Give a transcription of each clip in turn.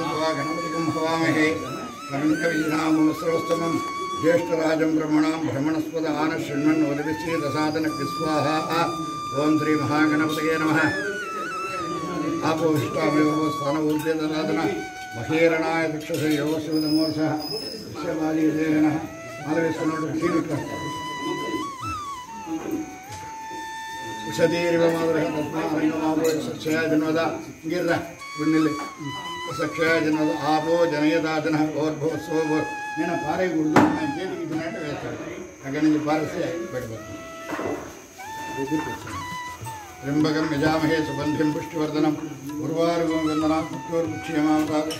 त्वा गणपतिं हवामहे कविं कवीनामुपमश्रवस्तमं ज्येष्ठराजं ब्रह्मणां ब्रह्मणस्पद आनशृण्वन्नोदविश्येदसादनकृत्स्वाहा ओं श्री महागणपतये नमः आपोष्टामयो स्थानभूतेदसादन महेरणाय दक्षसे योगशिवनमोर्षः विश्वमालीदेहनः मालवेश्वरनोडु शीलिकः उषधीरिवमादरः तस्मारङ्गमावो सक्षया जन्मदा गिर्र गुण्निल्ले सक्षया जन्मदा आपो जनयदाजनः ओर्भोत्सवो నేను పారే గుర్తు నా చేతికి ఇచ్చినట్టు వేస్తాడు అక్కడి నుంచి పారేస్తే పెట్టుబడుతుంది త్రింబకం యజామహే సుగంధిం పుష్టివర్ధనం ఉర్వారుగం వందనం పుట్టూర్పుక్షేమావతారు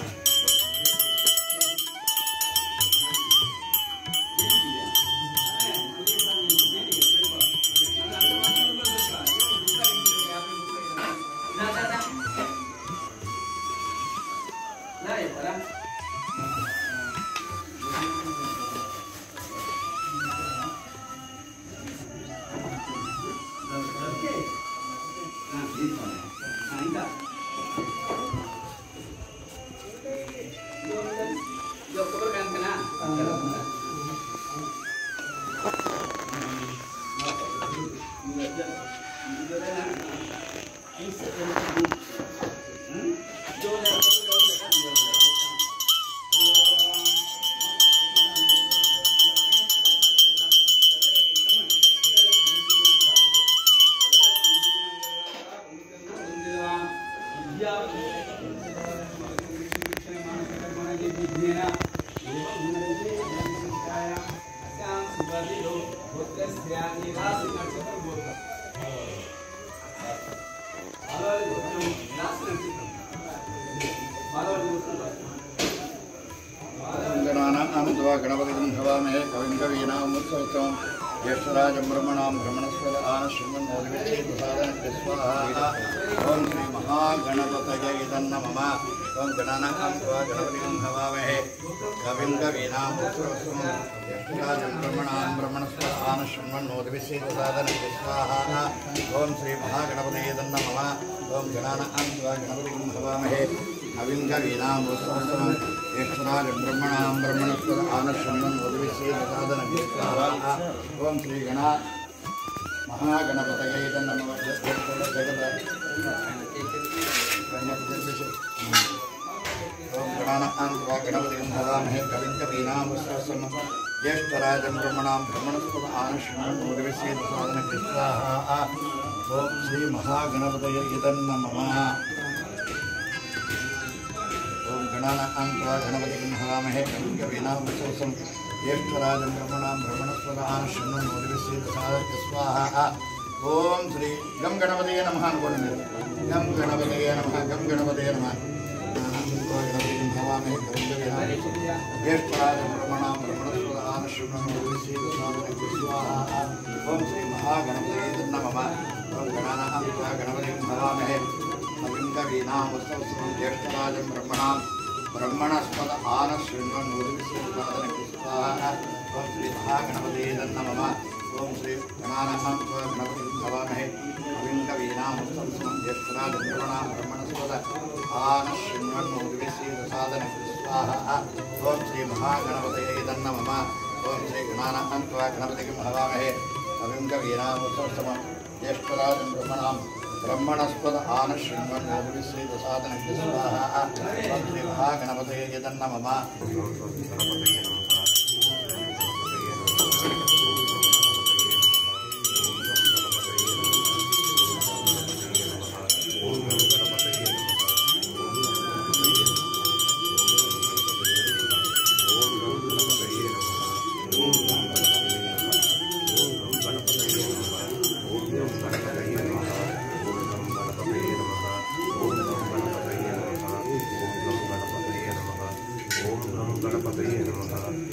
गणपतिं हवामहे कविं कवीनामुपमश्रवस्तमं ज्येष्ठराजं ब्रह्मणां ब्रह्मणस्पद आनशृण्वन्नोदविश्येदसादनकृत्स्वाहा ओं श्री महागणपतये नमः ओं गणानां त्वा गणपतिं हवामहे कविं कवीनामुपमश्रवस्तमं ज्येष्ठराजं ब्रह्मणां ब्रह्मणस्पद आनशृण्वन्नोदविश्येदसादनकृत्स्वाहा ओं श्री महागणपतये नमः ओं गणानां त्वा गणपतिं हवामहे कविं कवीनामुपमश्रवस्तमं ज्येष्ठराजं ब्रह्मणां ब्रह्मणस्पद आनशृण्वन्नोदविश्येदसादनकृत्स्वाहा ओं श्री गणा महागणपतये नमः ओं गणानां त्वा गणपतिं हवामहे कविं कवीनामुपमश्रवस्तमं ज्येष्ठराजं ब्रह्मणां ब्रह्मणस्पद आनशृण्वन्नोदविश्येदसादनकृत्स्वाहा ओं श्री महागणपतये नमः ओं गणानां त्वा गणपतिं हवामहे कविं कवीनामुपमश्रवस्तमं ज्येष्ठराजं ब्रह्मणां ब्रह्मणस्पद आनशृण्वन्नोदविश्येदसादनकृत्स्वाहा ओं श्री गं गणपतये नमः अनुकोंडि गं गणपतये नमः गं गणपतये नमः गणपतिं हवामहे कविं कवीनामुपमश्रवस्तमं ज्येष्ठराजं ब्रह्मणां ब्रह्मणस्पद आनशृण्वन्नोदविश्येदसादनकृत्स्वाहा ओं श्री महागणपतये नमः ओं गणानां त्वा गणपतिं हवामहे कविं कवीनामुपमश्रवस्तमं ज्येष्ठराजं ब्रह्मणां ब्रह्मणस्पद आनशृण्वन्नोदविश्येदसादनकृत्स्वाहा ओं श्री महागणपतये नमः ओं श्री गणानां त्वा गणपतिं हवामहे कविं कवीनामुपमश्रवस्तमं ज्येष्ठराजं ब्रह्मणां ब्रह्मणस्पद आनशृण्वन्नोदविश्येदसादनकृत्स्वाहा ओं श्री महागणपतये नमः ओं श्री गणानां त्वा गणपतिं हवामहे कविं कवीनामुपमश्रवस्तमं ज्येष्ठराजं ब्रह्मणां ब्रह्मणस्पद आनशृण्वन्नोदविश्येदसादनकृत्स्वाहा ओं श्री महागणपतये नमः गणपतये नमः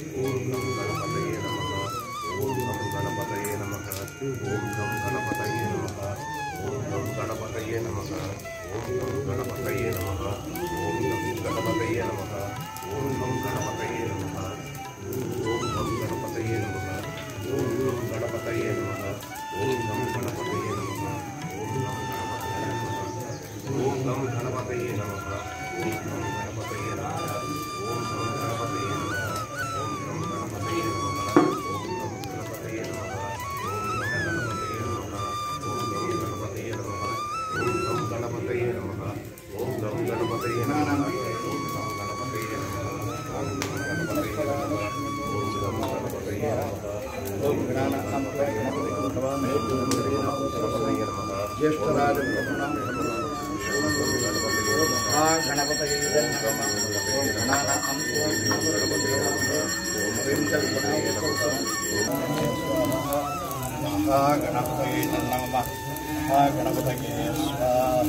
ज्येष्ठराज गणपतये नमः ओम गणानां गणपतये नमः गणपतये स्वाहा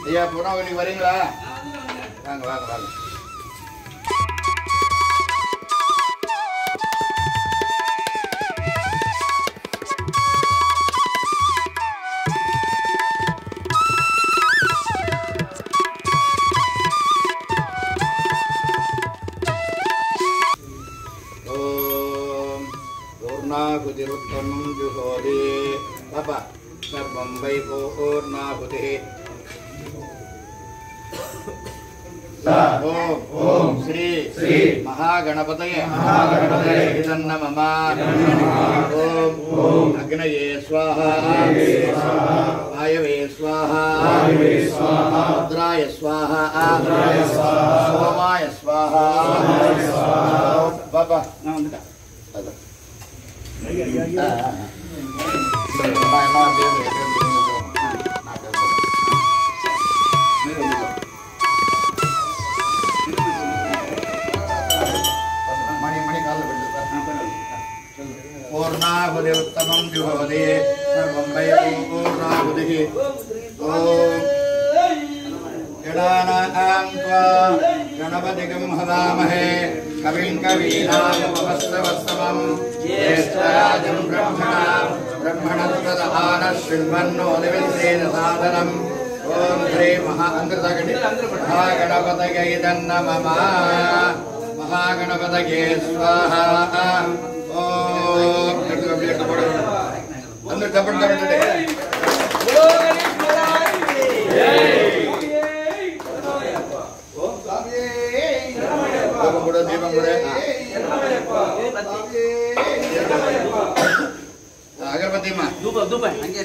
ஐயா புறவழி வரீங்களா? வாங்க வாங்க வாங்க. ஓம் பூர்ணாகுதிருத்தமம் ஜுஹோதி பாபா சர்வம் வை பூர்ணாகுதி. ओम ओम श्री श्री महागणपतये नमः ओम ओम अग्नये स्वाहा वायवे स्वाहा रुद्राय स्वाहा सोमाय स्वाहा बाबा पूर्णाहुति उत्तमं जुहोति सर्वं वै पूर्णाहुतिः ओम गणानां त्वा गणपतिं हवामहे कविं कवीनामुपमश्रवस्तमं ज्येष्ठराजं ब्रह्मणस्पदः शृण्वन्नोदिविश्रेण सादनम् ओम श्री महागणपतये नमः महागणपतये स्वाहा ओम अंदर डबल डबल डे ओम स्वामी बड़ा दीपम बड़े अगरबत्ती मा धूप धूप अंगे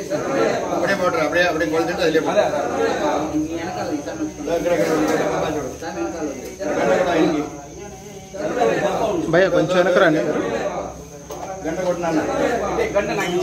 बड़े बोटर அப்படியே அப்படியே கொளுத்திட்டு அதுல भैया కొంచెం వెనకరాని గంట కొట్టినానా గంట నాకి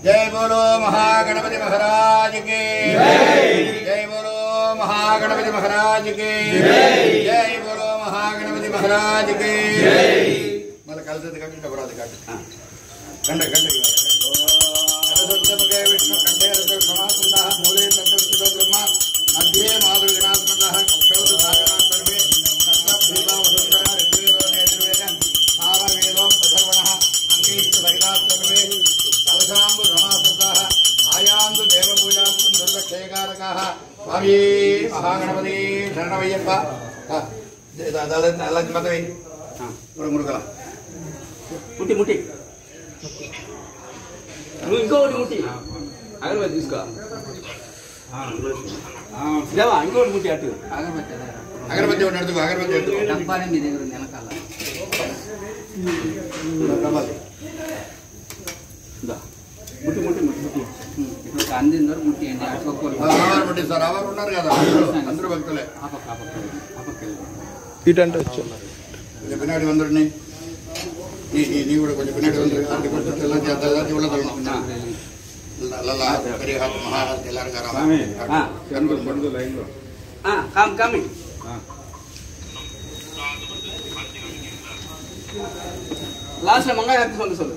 जय बोलो महागणपति महाराज के जय बोलो महागणपति महाराज के जय बोलो महागणपति महाराज के मतलब कल से कंडे विष्णु कंडे समासुंदः मूले तत्स्थितो ब्रह्म मध्ये मातृगणात्मकः कक्षौ सागरात् सर्वे सप्तभीमावसुंदरः ऋग्वेदो नेतृवेदः सामवेदो प्रसर्वणः अंगैश्च लग्नात् सर्वे कलशाम्बु समासुतः आयान्तु देवपूजार्थं दुर्गक्षयकारकः स्वामी महागणपति शरणमय्यप्प अल्लाह मतवे मुरुगला मुट्टी मुट्टी నువ్వు ఇంకోటి ముట్టి అగరబత్తి తీసుకో దేవా ఇంకోటి ముట్టి అటు అగరబత్తి నడుతు అగరబత్తి ఎత్తు డబ్బానే మీ దగ్గర ఉంది వెనకాల ముట్టి ముట్టి ముట్టి ముట్టి ఇప్పుడు అందిన వరకు ముట్టి అండి అటుకోవాలి ముట్టి సార్ ఎవరు ఉన్నారు కదా అందరూ భక్తులే ఇటంటే వచ్చాను పినాడి వందరిని నీ కూడా కొంచెం పినాడి వందరు కొంచెం తెల్లని ఉള്ളదలను అలా పరిహారం మహారాజ్ తెల్లారు గారు లైన్లో కమింగ్ லாஸ்ட்ல மங்கள சொல்லு சொல்லு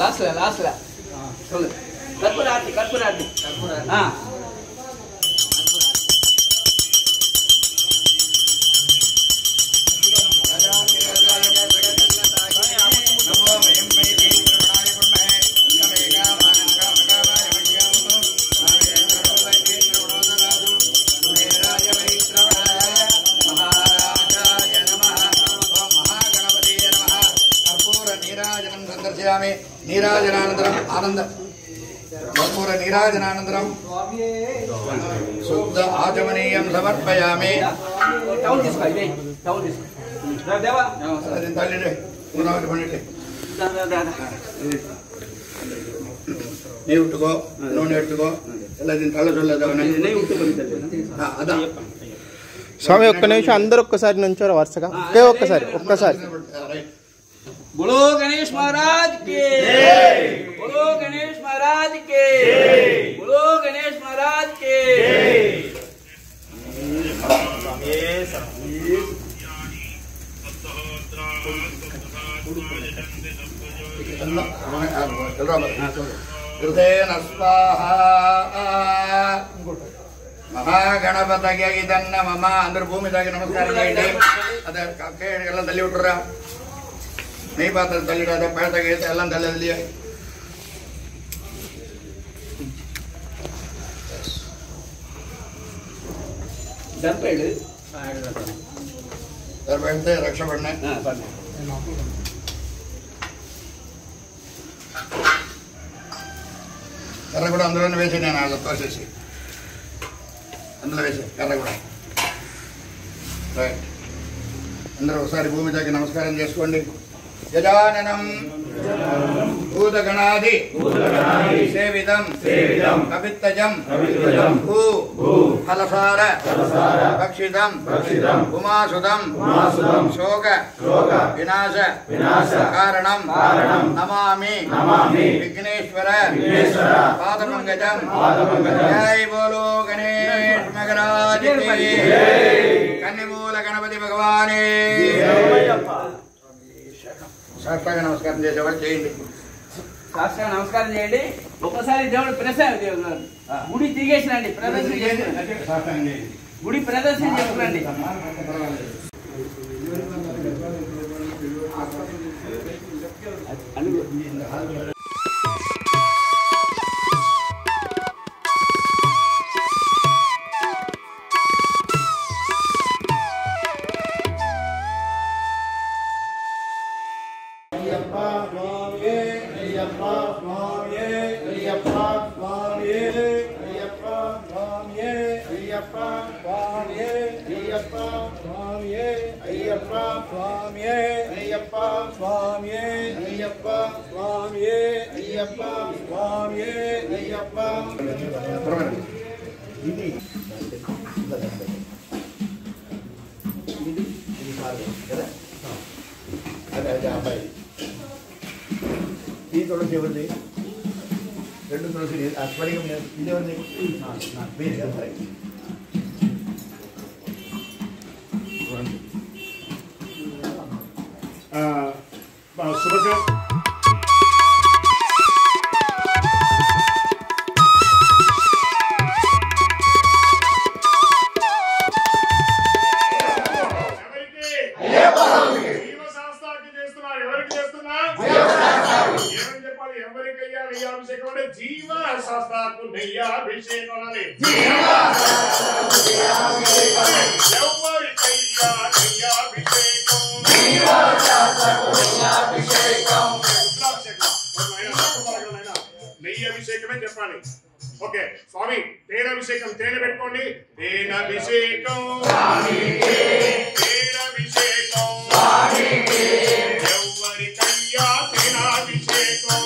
லாஸ்ட்ல லாஸ்ட்ல சொல்லு கற்பூராட்டி கற்பூராட்டி ஆ नीराजनानन्तरम् आनंद कर्पूर नीराजनानन्तरं शुद्ध आचमनीयं समर्पयामि టౌన్ తీసుకో ఇదే టౌన్ తీసుకో దేవా అది తల్లిడే ఉనాకి పనిటే నీ ఉట్టుకో నూనె ఎట్టుకో ಎಲ್ಲ ದಿನ ತಳ್ಳ చొల్లదవనే నీ ఉట్టుకొని అదా స్వామి ఒక్క నిమిషం అందరూ ఒక్కసారి నుంచోరా వరుసగా ఒక్కసారి बोलो गणेश महाराज के जय बोलो गणेश महाराज के जय बोलो गणेश महाराज के कृतेन स्वाहा महागणपतगे इदन्न मम अंदर भूमि ताकि नमस्कार చేయండి అదే కక్కేళ్ళ తల్లి ఉట్రా नहीं पात्र तल्ली पैर तक एल तल्ली रक्षा पड़ना कर्र కూడా అందులోనే వేసి నేను అలా తోసేసి అందులో వేసి కర్ర కూడా రైట్ అందరూ ఒకసారి భూమి తాకి నమస్కారం చేసుకోండి गजाननं भूतगणादि सेवितं कपित्तजं भू फलसार भक्षितं उमासुतं शोक विनाश कारणं नमामि विघ्नेश्वर पादपङ्कजं जय बोलो गणेश महाराज की कन्निमूल गणपति भगवाने సాష్టాంగ నమస్కారం చేసేవాళ్ళు చేయండి సాష్టాంగ నమస్కారం చేయండి ఒకసారి దేవుడు ప్రదర్శన గుడి తిరిగేసినండి ప్రదర్శన చేయండి సాష్టాంగం చేయండి గుడి ప్రదర్శన చేసుకురండి అది అబ్బాయి. ఈ తులసి ఎవరిది? 2 తులసి ఆ స్వరిగం ఇది ఎవరిది? మీది అబ్బాయి. శుభకం జీవ శాస్త్రాకు నెయ్యాభిషేకం నెయ్యి అభిషేకమే చెప్పాలి. ఓకే స్వామి తేనభిషేకం తేనె పెట్టుకోండి. తేనభిషేకం తేనభిషేకం ఎవరికయ్యా తేనాభిషేకం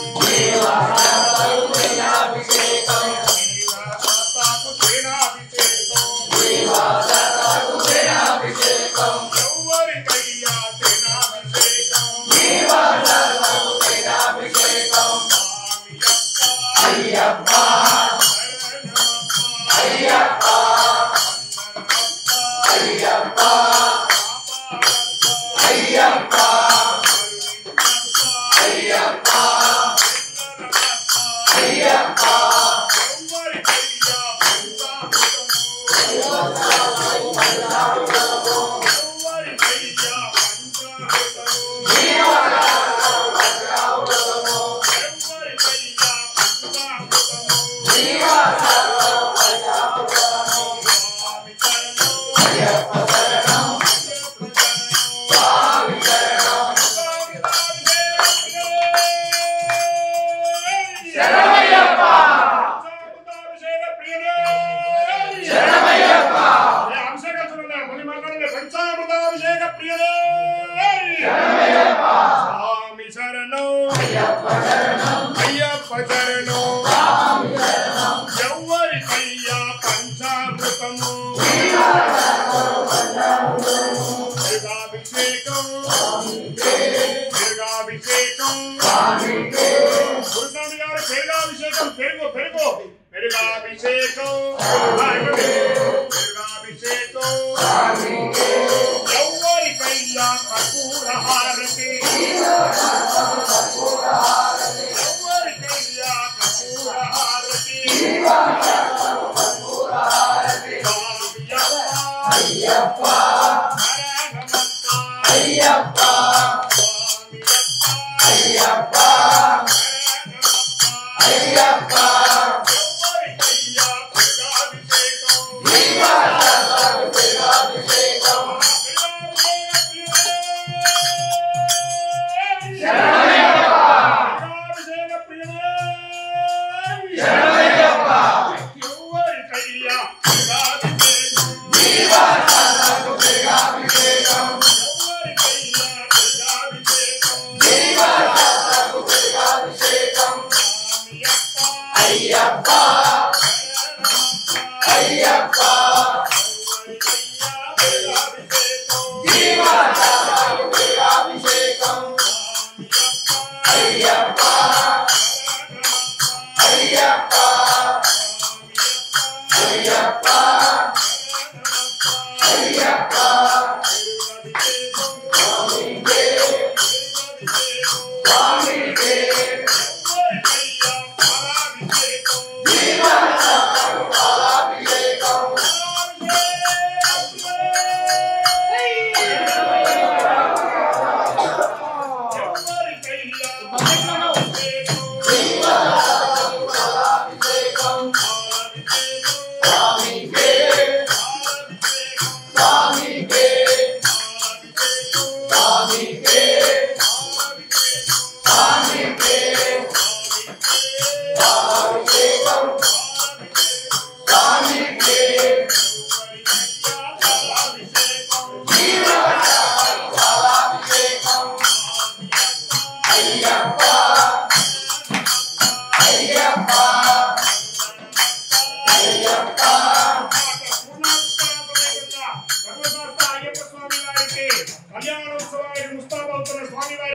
కళ్యాణోత్సవానికి ముస్తాబవుతున్న స్వామివారి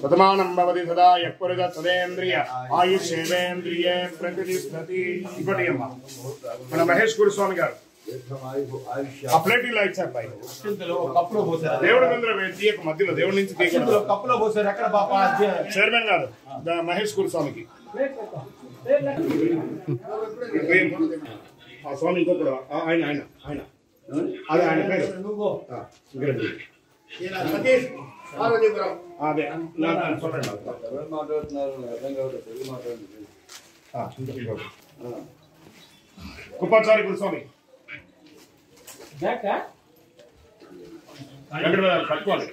ప్రథమానం భవతి సదా యఃపురుష తదేంద్రియ ఆయుష్యేంద్రియే ప్రతిష్టతి. ఇంకోటి అమ్మ మన మహేష్ గురుస్వామి గారు ఆ ప్లేట్ ఇలా ఇచ్చారు పైన దేవుడి ముందర తీయక మధ్యలో దేవుడి నుంచి కప్పులో పోసారు ఎక్కడ పాప చైర్మన్ గారు మహేష్ గురుస్వామికి ఆ స్వామి ఇంకొకడు ఆయన ఆయన ఆయన అదే ఆయన పేరు సతీష్ పార్వతీపురం. అదే చూడండి కుప్పాచారి గురుస్వామి కట్టుకోవాలి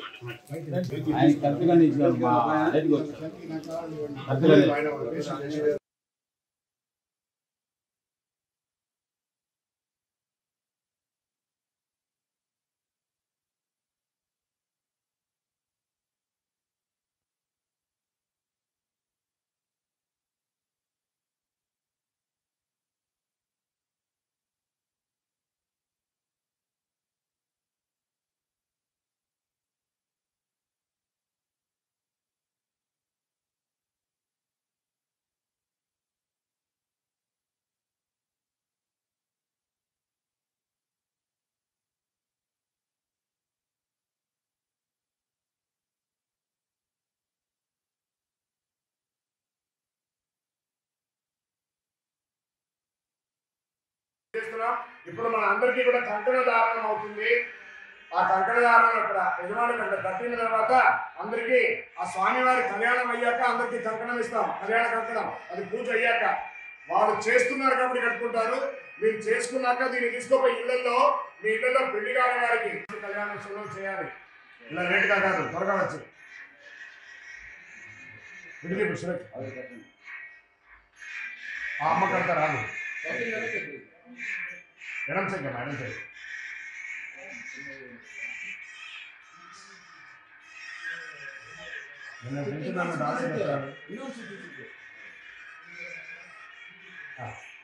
ఇప్పుడు మన అందరికీ కూడా కంకణ ధారణం అవుతుంది. ఆ కంకణ ధారణం ఇక్కడ యజమాని కట్టిన తర్వాత అందరికీ ఆ స్వామివారి కళ్యాణం అయ్యాక అందరికీ కంకణం ఇస్తాం. కళ్యాణ కంకణం అది పూజ అయ్యాక వాళ్ళు చేస్తున్నారు కాబట్టి కట్టుకుంటారు. మీరు చేసుకున్నాక దీన్ని తీసుకుపోయి ఇళ్లలో మీ ఇళ్లలో పెళ్లి కాని వారికి కళ్యాణోత్సవం చేయాలి. ఇలా లేట్గా కాదు, త్వరగా వచ్చి విడిది ఆ అమ్మ కడతారా ఎడం సైడ్ ఎడం సైడ్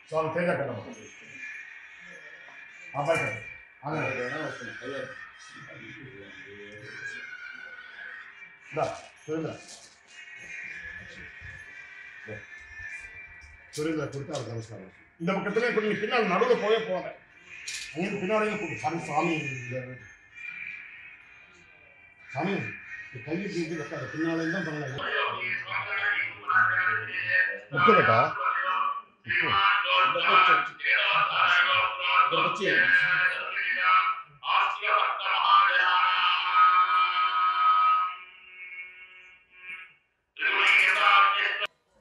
చాలు తేజ కదా అబ్బాయి కదా సురేంద్ర కుర్తారు నమస్కారం. இந்த பக்கத்துல இப்படி பின்னால் நடுவில் போவேன் அங்கே பின்னாடி சாமி சாமி சாமி கையை தூக்கி வைக்காத பின்னாலே தான் பண்ணலாம். முக்கடா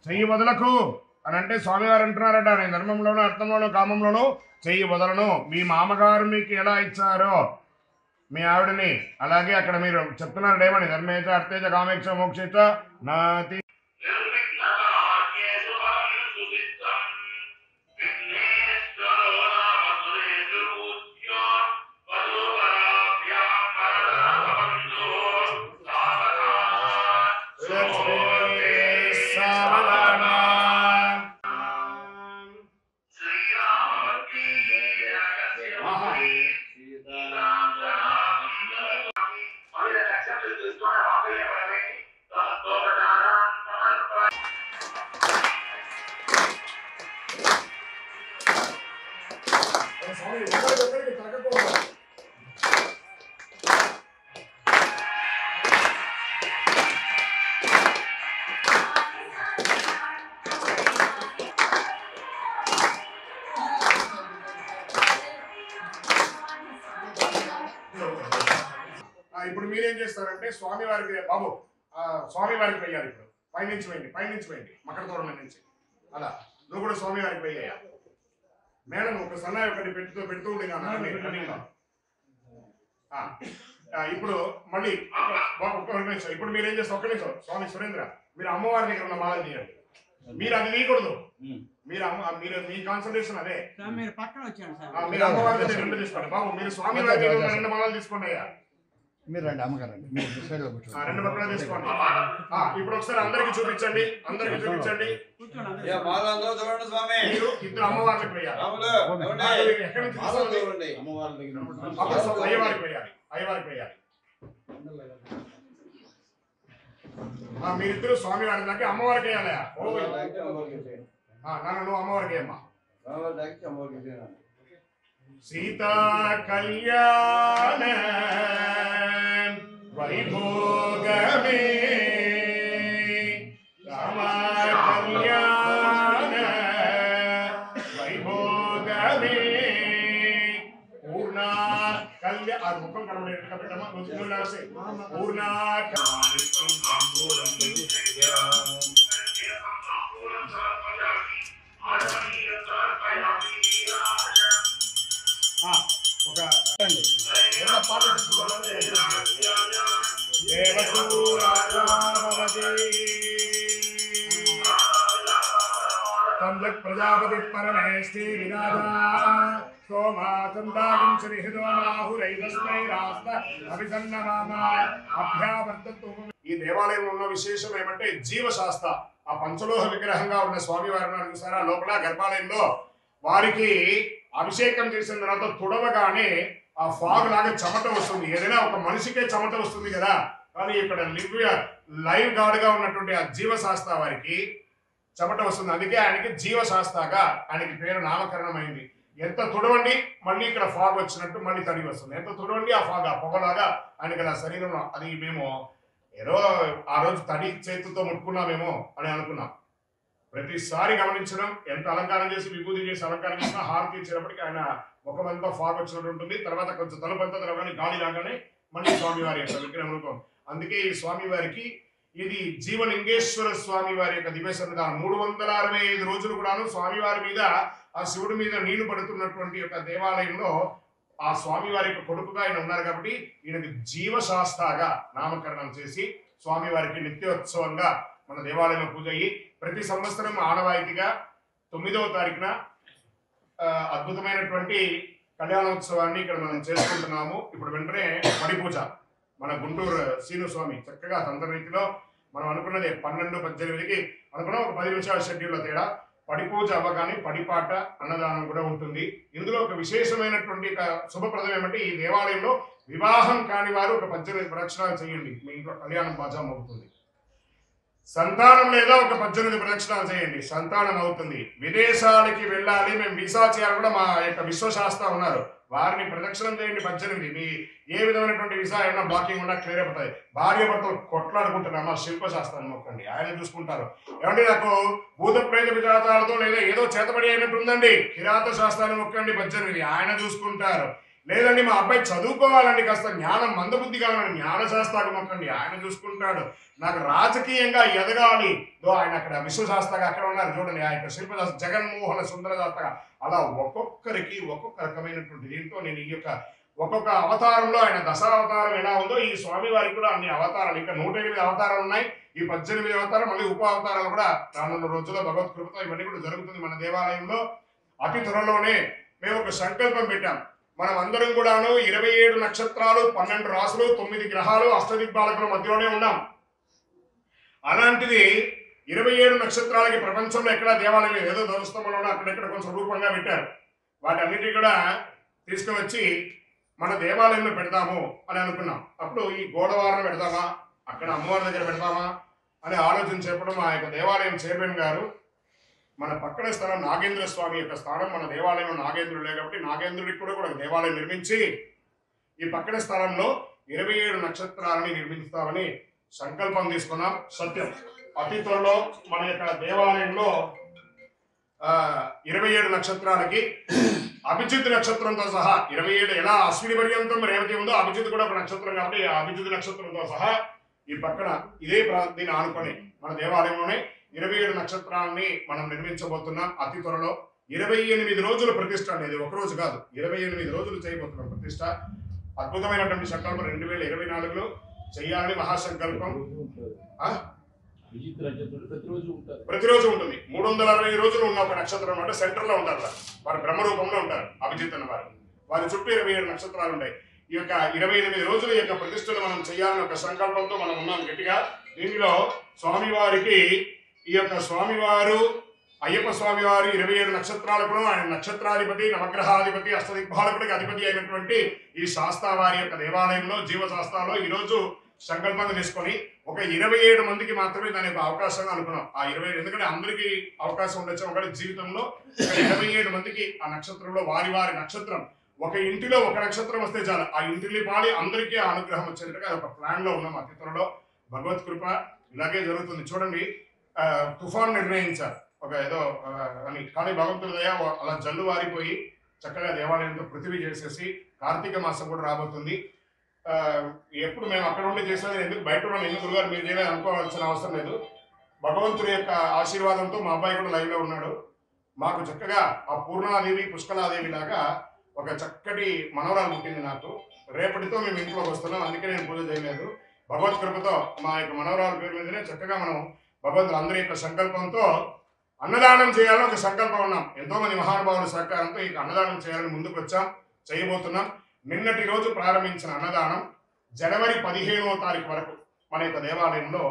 చెయ్యి వదలకు అని అంటే స్వామివారు అంటున్నారట, నేను ధర్మంలోనూ అర్థంలోనూ కామంలోనూ చెయ్యి వదలను. మీ మామగారు మీకు ఎలా ఇచ్చారో మీ ఆవిడని అలాగే అక్కడ మీరు చెప్తున్నారు ఏమని ధర్మేచ అర్థేచ కామేక్ష మోక్షేచ నాతి ఇప్పుడు మీరేం చేస్తారంటే స్వామివారికి బాబు స్వామివారికి వెయ్యాలి. ఇప్పుడు పైనుంచి వేయండి మకర తోరణం నుంచి అలా నువ్వు కూడా స్వామివారికి వెయ్యా. మేడం ఒక సన్నాయి ఒకటి పెడుతూ ఉండి ఇప్పుడు మళ్ళీ ఒక్క నిమిషం. ఇప్పుడు మీరేం చేస్తారు, ఒక్క నిమిషం. స్వామి సురేంద్ర మీరు అమ్మవారి దగ్గర ఉన్న మాల తీయండి. మీరు అది తీయకూడదు. మీరు మీ కాన్సన్ట్రేషన్ అదే. మీరు అమ్మవారి దగ్గర రెండు తీసుకోండి బాబు. మీరు స్వామివారి దగ్గర ఉన్న రెండు మాలలు తీసుకోండి అయ్యా. మీరు రండి అమ్మగారండి, రెండు పక్కన తీసుకోండి. ఇప్పుడు ఒకసారి అందరికి చూపించండి. మీరు ఇద్దరు అమ్మవారికి వేయాలి. ఎక్కడి నుంచి అయ్యవారికి వేయాలి. మీరిద్దరు స్వామి వారికి అమ్మవారికి వేయాలయా? నన్ను నువ్వు అమ్మవారికి వేయమ్మా. సీతా కళ్యాణ వైభోగమే రామ కళ్యాణ వైభోగమే పూర్ణ కళ్యాణ ముఖం కనబడేట్టుగా పెట్టమ్మా. పూర్ణ ఒక ప్రజాపతి పరమేష్టి విరాజా సోమా చందాగం శ్రీహితోమాహురైతస్మై రాస్త అభిసన్నమామ అభ్యావర్తత్వ. ఈ దేవాలయంలో ఉన్న విశేషం ఏమంటే జీవశాస్త్ర. ఆ పంచలోహ విగ్రహంగా ఉన్న స్వామివారిని చూసారా, లోపల గర్భాలయంలో వారికి అభిషేకం చేసిన తర్వాత తుడవగానే ఆ ఫాగ్ లాగా చెమట వస్తుంది. ఏదైనా ఒక మనిషికే చెమట వస్తుంది కదా, కానీ ఇక్కడ లైవ్ గాడ్ గా ఉన్నటువంటి ఆ జీవశాస్త్ర వారికి చెమట వస్తుంది. అందుకే ఆయనకి జీవశాస్త్రగా ఆయనకి పేరు నామకరణం అయింది. ఎంత తుడవండి మళ్ళీ ఇక్కడ ఫాగ్ వచ్చినట్టు మళ్ళీ తడి వస్తుంది. ఎంత తుడవండి ఆ ఫాగ్ ఆ పొగలాగా ఆయనకి నా శరీరంలో. అది మేము ఏదో ఆ రోజు తడి చేతులతో ముట్టుకున్నామేమో అని అనుకున్నాం. ప్రతిసారి గమనించడం, ఎంత అలంకారం చేసి విభూతి చేసి అలంకారం చేసినా హారతి ఇచ్చేటప్పటికి ఆయన ముఖమంతా ఫాగ్ వచ్చినట్టు ఉంటుంది. తర్వాత కొంచెం తలుపంతా తెరవగానే గాలి రాగానే మళ్ళీ స్వామివారి యొక్క విగ్రహం రూపం. అందుకే ఈ స్వామివారికి ఇది జీవలింగేశ్వర స్వామి వారి యొక్క దివ్య సన్నిధానం. 365 రోజులు కూడాను స్వామివారి మీద ఆ శివుడి మీద నీళ్లు పడుతున్నటువంటి యొక్క దేవాలయంలో ఆ స్వామివారి యొక్క కొడుకుగా ఆయన ఉన్నారు కాబట్టి ఈయనకి జీవశాస్త్రగా నామకరణం చేసి స్వామివారికి నిత్యోత్సవంగా మన దేవాలయంలో పూజ అయ్యి ప్రతి సంవత్సరం ఆనవాయితీగా 9వ తారీఖున అద్భుతమైనటువంటి కళ్యాణోత్సవాన్ని ఇక్కడ మనం చేసుకుంటున్నాము. ఇప్పుడు వెంటనే పడి పూజ మన గుంటూరు శ్రీను స్వామి చక్కగా తంత్రరీతిలో మనం అనుకున్నది 12-18కి అనుకున్న ఒక 10 నిమిషాల షెడ్యూల్లో తేడా పడి పూజ అవ్వగానే పడిపాట అన్నదానం కూడా ఉంటుంది. ఇందులో ఒక విశేషమైనటువంటి శుభప్రదం ఏమంటే ఈ దేవాలయంలో వివాహం కాని వారు ఒక 18 ప్రదక్షిణాలు చేయండి, మీ ఇంట్లో కళ్యాణం బాగా అవుతుంది. సంతానం లేదా ఒక 18 ప్రదక్షిణాలు చేయండి, సంతానం అవుతుంది. విదేశాలకి వెళ్ళాలి, మేము వీసా చేయాలి కూడా మా యొక్క విశ్వశాస్త్ర ఉన్నారు, వారిని ప్రదక్షిణం చేయండి 18. మీ ఏ విధమైనటువంటి వీసా ఏమైనా బ్లాకింగ్ ఉన్నా క్లియర్ అయిపోతాయి. భార్య భర్తలు కొట్లాడుకుంటున్నామా శిల్పశాస్త్రాన్ని మొక్కండి, ఆయన చూసుకుంటారు. ఏమంటే నాకు భూత ప్రేత విజాతాలతో లేదా ఏదో చేతబడి అయినట్టు ఉందండి, కిరాత శాస్త్రాన్ని మొక్కండి 18, ఆయన చూసుకుంటారు. లేదండి మా అబ్బాయి చదువుకోవాలండి, కాస్త జ్ఞానం మందబుద్ధి కావాలండి, జ్ఞానశాస్త్రాన్ని మొక్కండి, ఆయన చూసుకుంటాడు. నాకు రాజకీయంగా ఎదగాలి, ఆయన అక్కడ విశ్వశాస్త్రగా అక్కడ ఉన్నారు చూడండి, ఆ యొక్క శిల్పశాస్త్ర జగన్మోహన సుందర శాస్త్రగా. అలా ఒక్కొక్కరికి ఒక్కొక్క రకమైనటువంటి దీంతో నేను ఈ యొక్క ఒక్కొక్క అవతారంలో ఆయన దశావతారం ఎలా ఉందో ఈ స్వామి వారికి కూడా అన్ని అవతారాలు, ఇంకా 108 అవతారాలు ఉన్నాయి. ఈ 18 అవతారం మళ్ళీ ఉప అవతారాలు కూడా రానున్న రోజుల్లో భగవత్ కృపతో ఇవన్నీ కూడా జరుగుతుంది మన దేవాలయంలో. అతి త్వరలోనే మేము ఒక సంకల్పం పెట్టాం, మనం అందరం కూడాను 27 నక్షత్రాలు 12 రాసులు 9 గ్రహాలు అష్టదిగ్బాలకుల మధ్యలోనే ఉన్నాం. అలాంటిది 27 నక్షత్రాలకి ప్రపంచంలో ఎక్కడ దేవాలయం ఏదో ధ్వజస్తంభంలో అక్కడెక్కడ కొంచెం రూపంగా పెట్టారు. వాటన్నిటి కూడా తీసుకువచ్చి మన దేవాలయంలో పెడదాము అని అనుకున్నాం. అప్పుడు ఈ గోడవారం పెడదామా, అక్కడ అమ్మవారి దగ్గర పెడదామా అని ఆలోచన చెప్పడం మా యొక్క దేవాలయం చైర్మన్ గారు మన పక్కన స్థలం నాగేంద్ర స్వామి యొక్క స్థానం, మన దేవాలయంలో నాగేంద్రుడు లేదు కాబట్టి నాగేంద్రుడికి కూడా ఒక దేవాలయం నిర్మించి ఈ పక్కన స్థలంలో 27 నక్షత్రాలని నిర్మిస్తామని సంకల్పం తీసుకున్నాం. సత్యం అతి త్వరలో మన యొక్క దేవాలయంలో 27 నక్షత్రాలకి అభిజిత్ నక్షత్రంతో సహా 27 ఎలా అశ్విని పర్యంతం రేవతి ఉందో అభిజిత్ కూడా ఒక నక్షత్రం కాబట్టి ఆ అభిజిత్ నక్షత్రంతో సహా ఈ పక్కన ఇదే దీన్ని ఆనుకొని మన దేవాలయంలోనే 27 నక్షత్రాలని మనం నిర్మించబోతున్నాం. అతి త్వరలో 28 రోజుల ప్రతిష్ట అనేది ఒక రోజు కాదు, 28 రోజులు చేయబోతున్నాం ప్రతిష్ట. అద్భుతమైనటువంటి సంకల్పం 2024లో చేయాలని మహాసంకల్పం. ప్రతిరోజు ఉంటుంది, 360 రోజులు ఉన్న ఒక నక్షత్రం అంటే సెంటర్ లో ఉంటారు, వారు బ్రహ్మరూపంలో ఉంటారు అభిజిత్ అన్న వారు. వారి చుట్టూ 27 నక్షత్రాలు ఉంటాయి. ఈ యొక్క 28 రోజుల యొక్క ప్రతిష్టను మనం చేయాలని ఒక సంకల్పంతో మనం ఉన్నాం గట్టిగా. దీనిలో స్వామివారికి ఈ యొక్క స్వామివారు అయ్యప్ప స్వామివారి 27 నక్షత్రాలకు ఆయన నక్షత్రాధిపతి నవగ్రహాధిపతి అష్టదిగ్బాలకుడికి అధిపతి అయినటువంటి ఈ శాస్త్ర వారి యొక్క దేవాలయంలో జీవశాస్త్రాలో ఈరోజు సంకల్పంగా తీసుకొని ఒక 27 మందికి మాత్రమే దాని యొక్క అవకాశంగా అనుకున్నాం. ఆ 27 ఎందుకంటే అందరికీ అవకాశం ఉండొచ్చు. ఒకటి జీవితంలో 27 మందికి ఆ నక్షత్రంలో వారి వారి నక్షత్రం, ఒక ఇంటిలో ఒక నక్షత్రం వస్తే చాలు, ఆ ఇంటిని పాలి అందరికీ ఆ అనుగ్రహం వచ్చేటట్టుగా అది ఒక ప్లాన్ లో ఉన్నాం. అతి త్వరలో భగవత్ కృప ఇలాగే జరుగుతుంది. చూడండి, తుఫాన్ నిర్ణయించారు ఒక ఏదో అని, కానీ భగవంతుడి దయ అలా జల్లు వారిపోయి చక్కగా దేవాలయంతో పృథివీ చేసేసి కార్తీక మాసం కూడా రాబోతుంది. ఎప్పుడు మేము అక్కడ ఉండి చేసేది ఎందుకు బయట ఉన్నాను, ఎందుకు గురుగారు మీరు చేయలేదు అనుకోవాల్సిన అవసరం లేదు. భగవంతుడి యొక్క ఆశీర్వాదంతో మా అబ్బాయి కూడా లైవ్లో ఉన్నాడు. మాకు చక్కగా ఆ పూర్ణాదేవి పుష్కలాదేవి లాగా ఒక చక్కటి మనవరాలు పుట్టింది నాకు. రేపటితో మేము ఇంట్లోకి వస్తున్నాం, అందుకే నేను పూజ చేయలేదు. భగవత్ కృపతో మా యొక్క మనవరాల పేరు మీదనే చక్కగా మనం భగవంతుడు అందరి యొక్క సంకల్పంతో అన్నదానం చేయాలని ఒక సంకల్పం ఉన్నాం. ఎంతో మంది మహానుభావుల సహకారంతో ఈ అన్నదానం చేయాలని ముందుకు వచ్చాం, చేయబోతున్నాం. నిన్నటి రోజు ప్రారంభించిన అన్నదానం జనవరి 15వ తారీఖు వరకు మన యొక్క దేవాలయంలో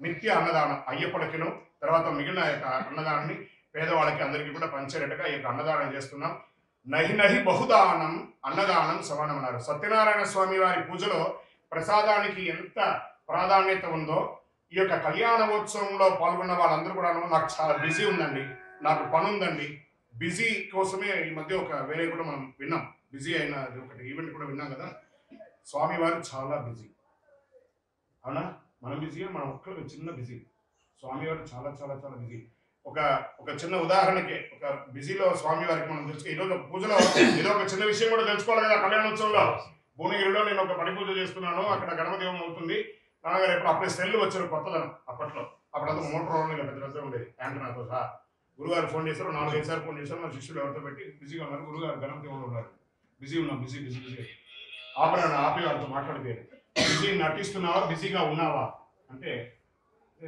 నిత్య అన్నదానం అయ్యప్పలకిను, తర్వాత మిగిలిన యొక్క అన్నదానాన్ని పేదవాళ్ళకి అందరికీ కూడా పంచేటట్టుగా ఈ యొక్క అన్నదానం చేస్తున్నాం. నహి నహి బహుదానం అన్నదానం సమానం అన్నారు. సత్యనారాయణ స్వామి వారి పూజలో ప్రసాదానికి ఎంత ప్రాధాన్యత ఉందో ఈ యొక్క కళ్యాణోత్సవంలో పాల్గొన్న వాళ్ళందరూ కూడా నాకు చాలా బిజీ ఉందండి, నాకు పని ఉందండి, బిజీ కోసమే ఈ మధ్య ఒక వేరే కూడా మనం విన్నాం, బిజీ అయిన ఒకటి ఈవెంట్ కూడా విన్నాం కదా. స్వామివారు చాలా బిజీ, అవునా? మనం బిజీగా మనం ఒక్కరికి చిన్న బిజీ, స్వామివారు చాలా చాలా చాలా బిజీ. ఒక చిన్న ఉదాహరణకి ఒక బిజీలో స్వామివారికి మనం తెలుసు. ఈరోజు పూజలో ఏదో ఒక చిన్న విషయం కూడా తెలుసుకోవాలి కదా. కళ్యాణోత్సవంలో భువనగిరిలో నేను ఒక పడి పూజ చేస్తున్నాను, అక్కడ గణపతి హోమం అవుతుంది. నాన్నగారు ఎప్పుడు అప్పుడే సెల్లు వచ్చారు కొత్తదనం అప్పట్లో, అప్పుడంతా మోటార్ పెద్ద పెద్ద ఉండేది యాంటనాతో సహా. గురుగారు ఫోన్ చేశారు, 4-5 సార్లు ఫోన్ చేశారు. మా శిష్యులు ఎవరితో పెట్టి బిజీగా ఉన్నారు, గురుగారు గణపతి హోమంలో ఉన్నారు, బిజీ ఉన్నాం, బిజీ బిజీ బిజీ ఆపరాను ఆపి వాళ్ళతో మాట్లాడిపోయారు. బిజీ నటిస్తున్నావా బిజీగా ఉన్నావా అంటే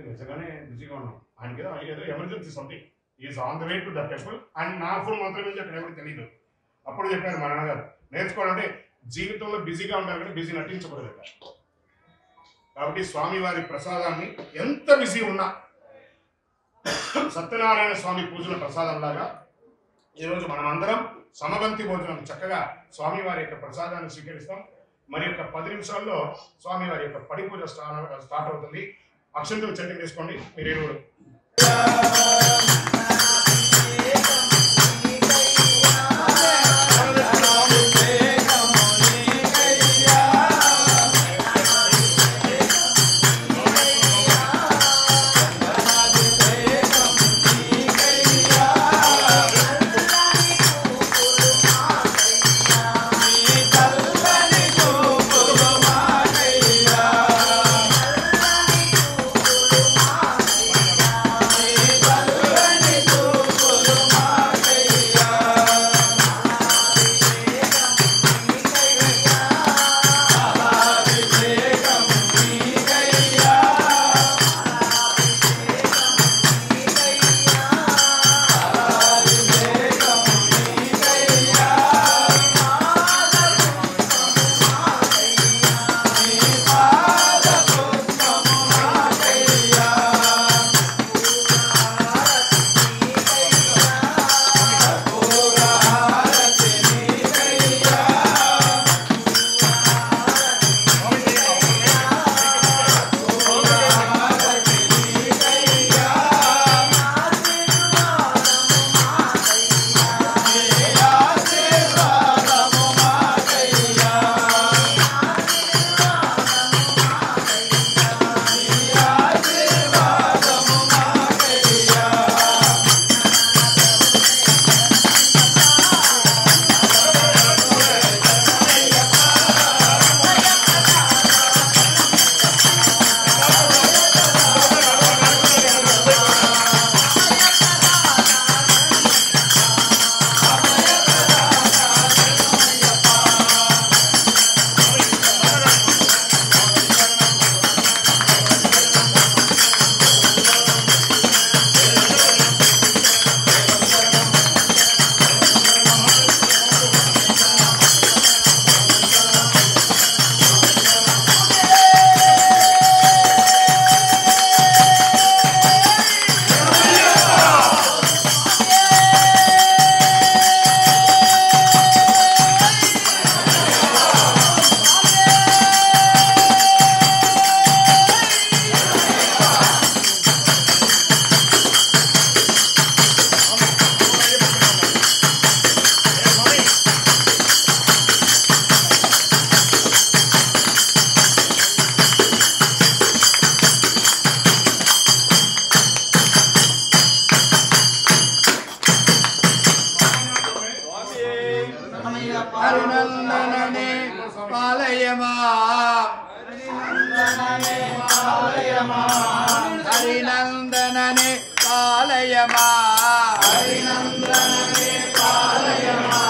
నిజంగానే బిజీగా ఉన్నాం. ఆయనకి ఏదో emergency something is on the way to the temple and నా ఫోన్ మాత్రమే అక్కడ ఎవరికి తెలియదు. అప్పుడు చెప్పారు మా నాన్నగారు, నేర్చుకోవాలంటే జీవితంలో బిజీగా ఉంటారు కానీ బిజీ నటించకూడదు. కాబట్టి స్వామివారి ప్రసాదాన్ని ఎంత బిజీ ఉన్నా సత్యనారాయణ స్వామి పూజల ప్రసాదం లాగా ఈరోజు మనం అందరం సమబంతి భోజనం చక్కగా స్వామివారి యొక్క ప్రసాదాన్ని స్వీకరిస్తాం. మరి యొక్క 10 నిమిషాల్లో స్వామివారి యొక్క పడి పూజ స్టార్ట్ అవుతుంది. అక్షంతలు చెట్టు తీసుకోండి మీరు ఏడుగురు. హరినందననే పాలయమా హరినందననే పాలయమా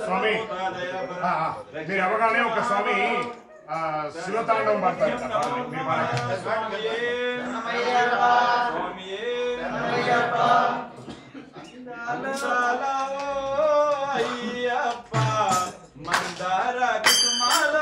స్వామి మీరు అవగానే ఒక స్వామి శివతాండవం పడతారు అయ్యప్ప మందార కుసుమాల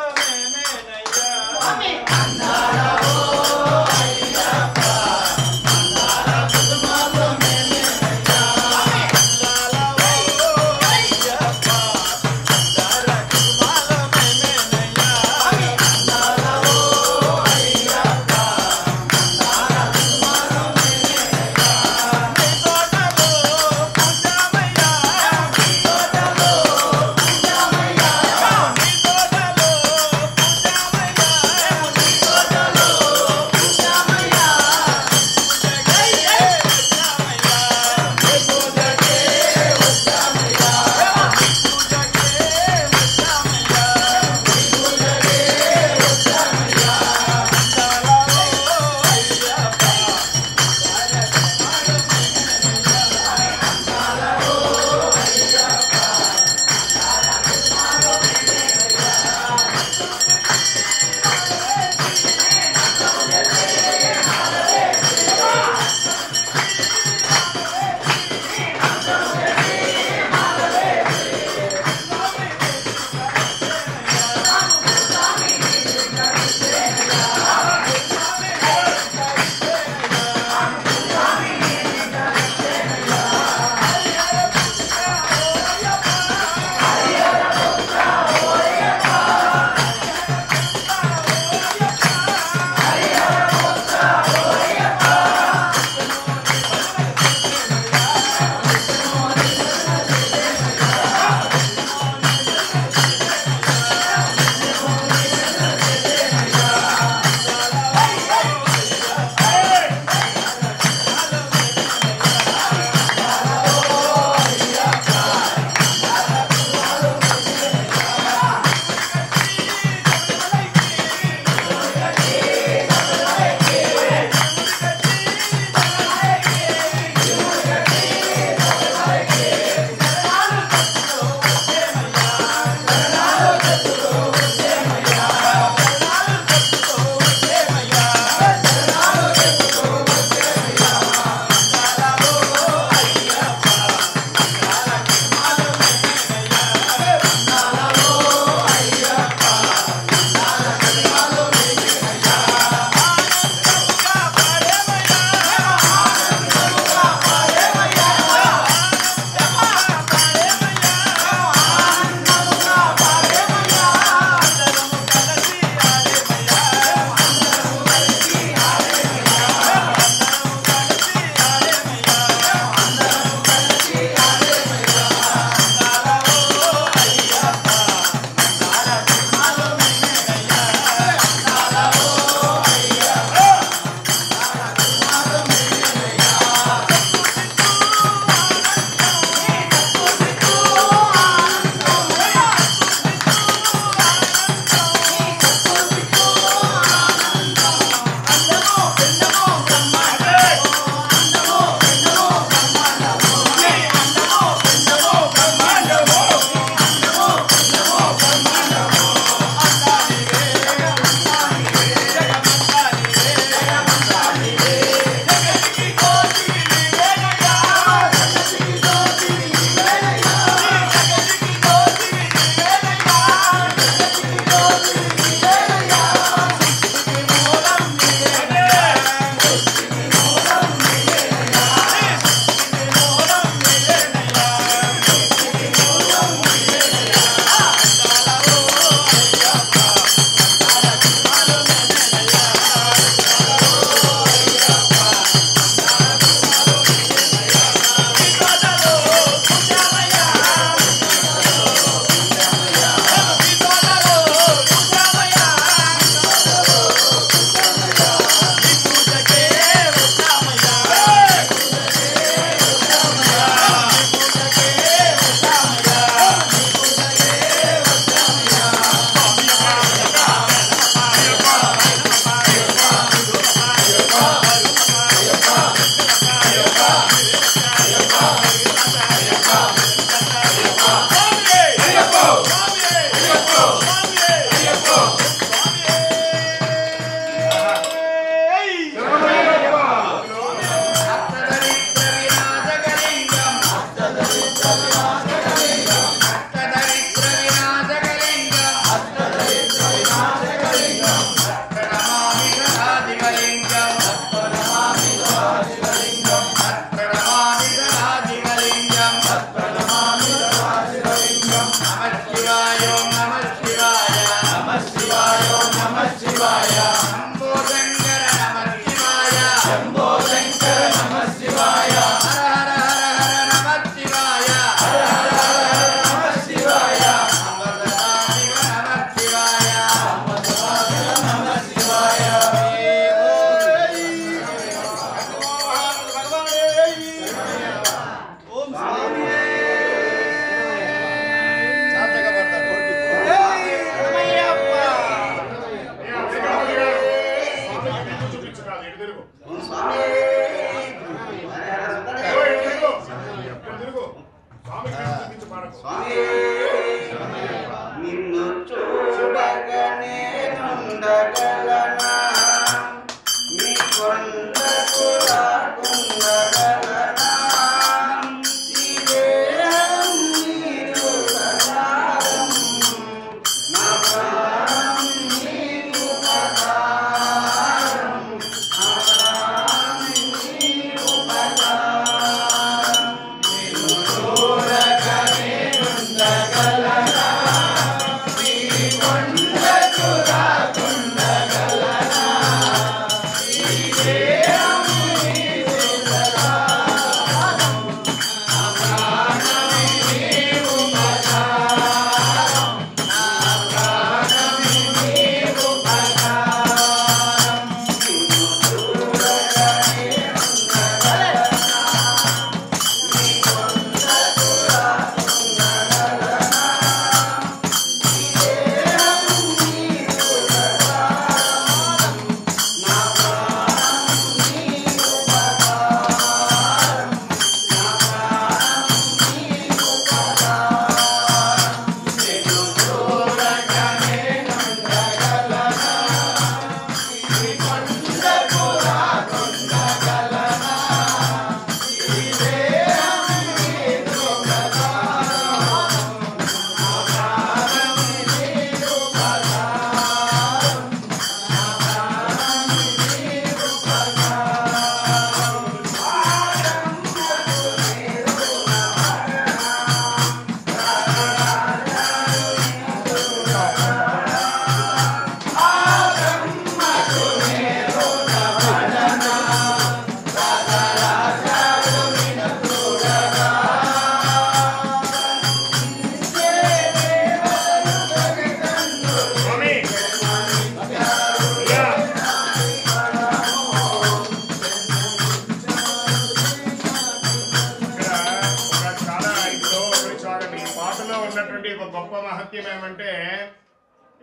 గొప్ప మహత్యం ఏమంటే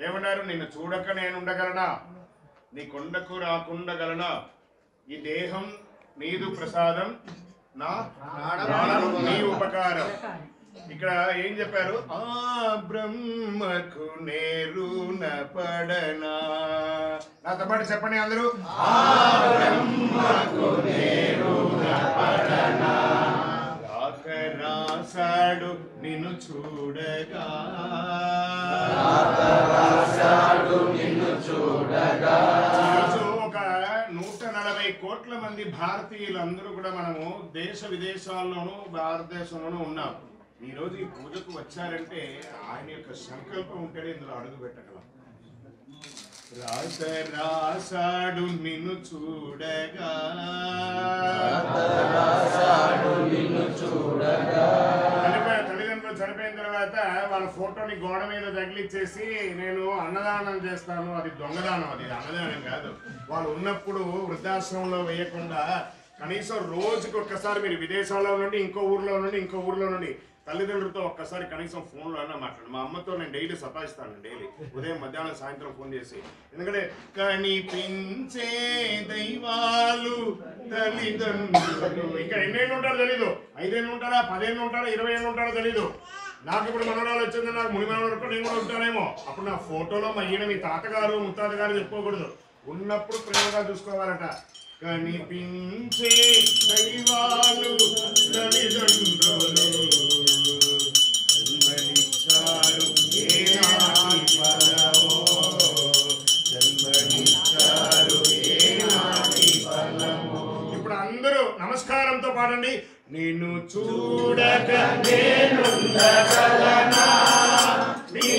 ఏమన్నారు, నిన్ను చూడక నేను ఉండగలనా, నీ కొండకు రాకుండగలనా, ఈ దేహం నీదు ప్రసాదం, నా ప్రాణము నీ ఉపకారం. ఇక్కడ ఏం చెప్పారు, ఆ బ్రహ్మకు నేరున పడనా. నాతో పాటు చెప్పండి అందరూ, ఆ బ్రహ్మకు నేరున పడనా, రాసాడు నిన్ను చూడగా, ఒక 140 కోట్ల మంది భారతీయులందరూ కూడా మనము దేశ విదేశాల్లోనూ భారతదేశంలోనూ ఉన్నాం. ఈ రోజు ఈ పూజకు వచ్చారంటే ఆయన యొక్క సంకల్పం ఉంటేనే ఇందులో అడుగు పెట్టగలం. రాసాడు నిన్ను చూడగా, తల్లిదండ్రులు చనిపోయిన తర్వాత వాళ్ళ ఫోటోని గోడ మీద తగిలిచ్చేసి నేను అన్నదానం చేస్తాను, అది దొంగదానం, అది అన్నదానం కాదు. వాళ్ళు ఉన్నప్పుడు వృద్ధాశ్రమంలో వేయకుండా కనీసం రోజుకి ఒక్కసారి మీరు విదేశాల్లో నుండి ఇంకో ఊర్లో నుండి తల్లిదండ్రులతో ఒక్కసారి కనీసం ఫోన్లో అన్నా మాట్లాడు. మా అమ్మతో నేను డైలీ సతాయిస్తాను, డైలీ ఉదయం మధ్యాహ్నం సాయంత్రం ఫోన్ చేసి. ఎందుకంటే కనిపించే దైవాలు తల్లిదండ్రులు. ఇంకా ఎన్నేళ్ళు ఉంటారో తెలీదు, 5 ఏళ్ళు ఉంటారా, 10 ఏళ్ళు ఉంటారా, 20 ఏళ్ళు ఉంటారో తెలీదు. నాకు ఇప్పుడు మనవరాలు వచ్చింది, నాకు ముని మనవరాలు నేను కూడా ఉంటానేమో. అప్పుడు నా ఫోటోలో మా ఈయన మీ తాతగారు ముత్తాత గారు చెప్పుకోకూడదు, ఉన్నప్పుడు ప్రేమగా చూసుకోవాలట. కనిపించే దైవాలు తల్లిదండ్రులు, జన్మనిచ్చారు ఏనాటి ఫలమో, జన్మనిచ్చారు ఏనాటి ఫలమో. ఇప్పుడు అందరూ నమస్కారంతో పాడండి. నిన్ను చూడక నేనుండగలనా, నీ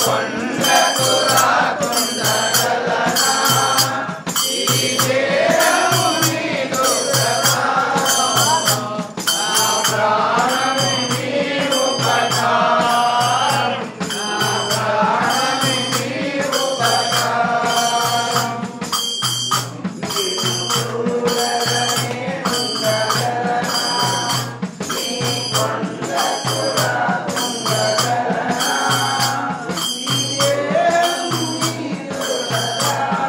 కొండకు రాకుండగలనా, ఈ దేహము నీదు ప్రసాదం, నా ప్రాణము నీ ఉపకారం, నా ప్రాణము నీ ఉపకారం. నిన్ను చూడక నేనుండగలనా, నీ కొండకు రాకుండగలనా, ఈ దేహము నీదు ప్రసాదం.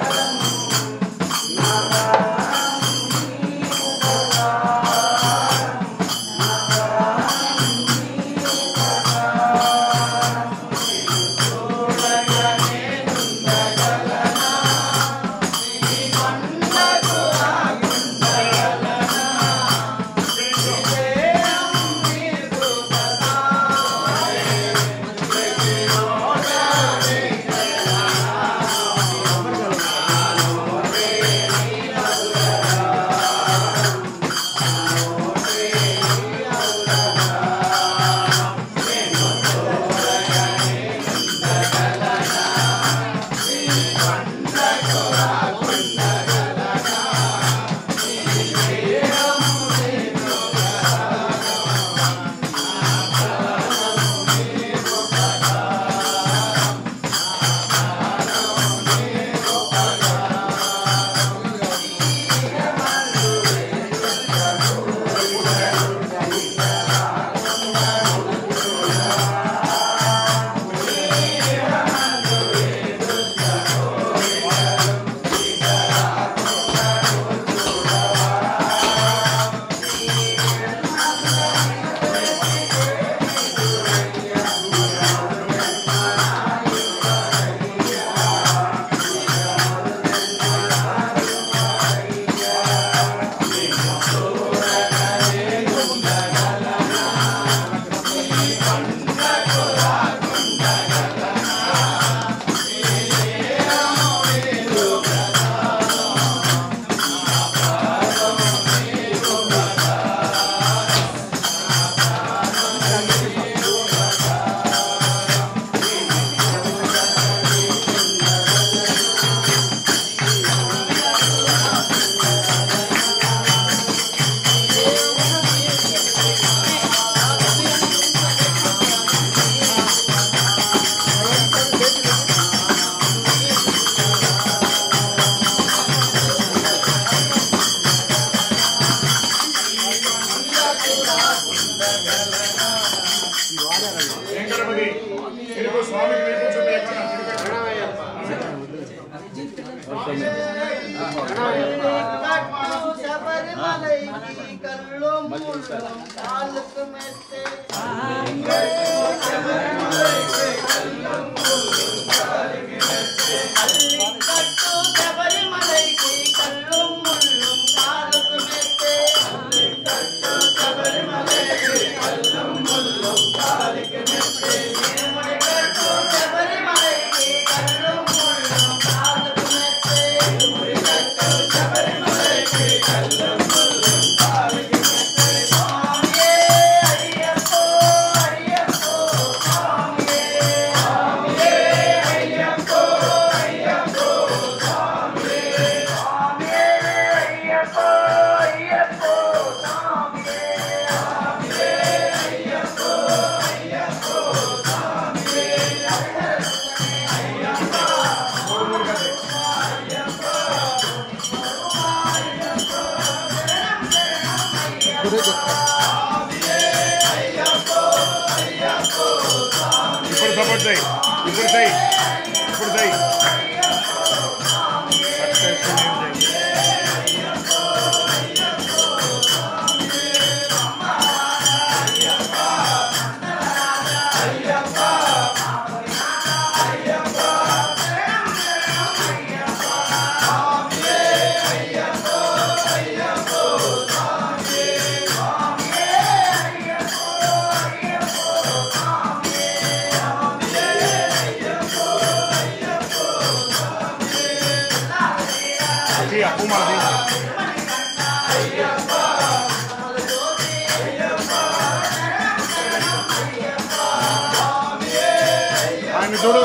ఆయన చూడు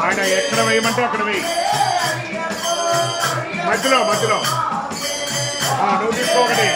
ఆయన ఎక్కడ వేయమంటే అక్కడ వేయి మధ్యలో మధ్యలో నువ్వు తీసుకో ఒకటి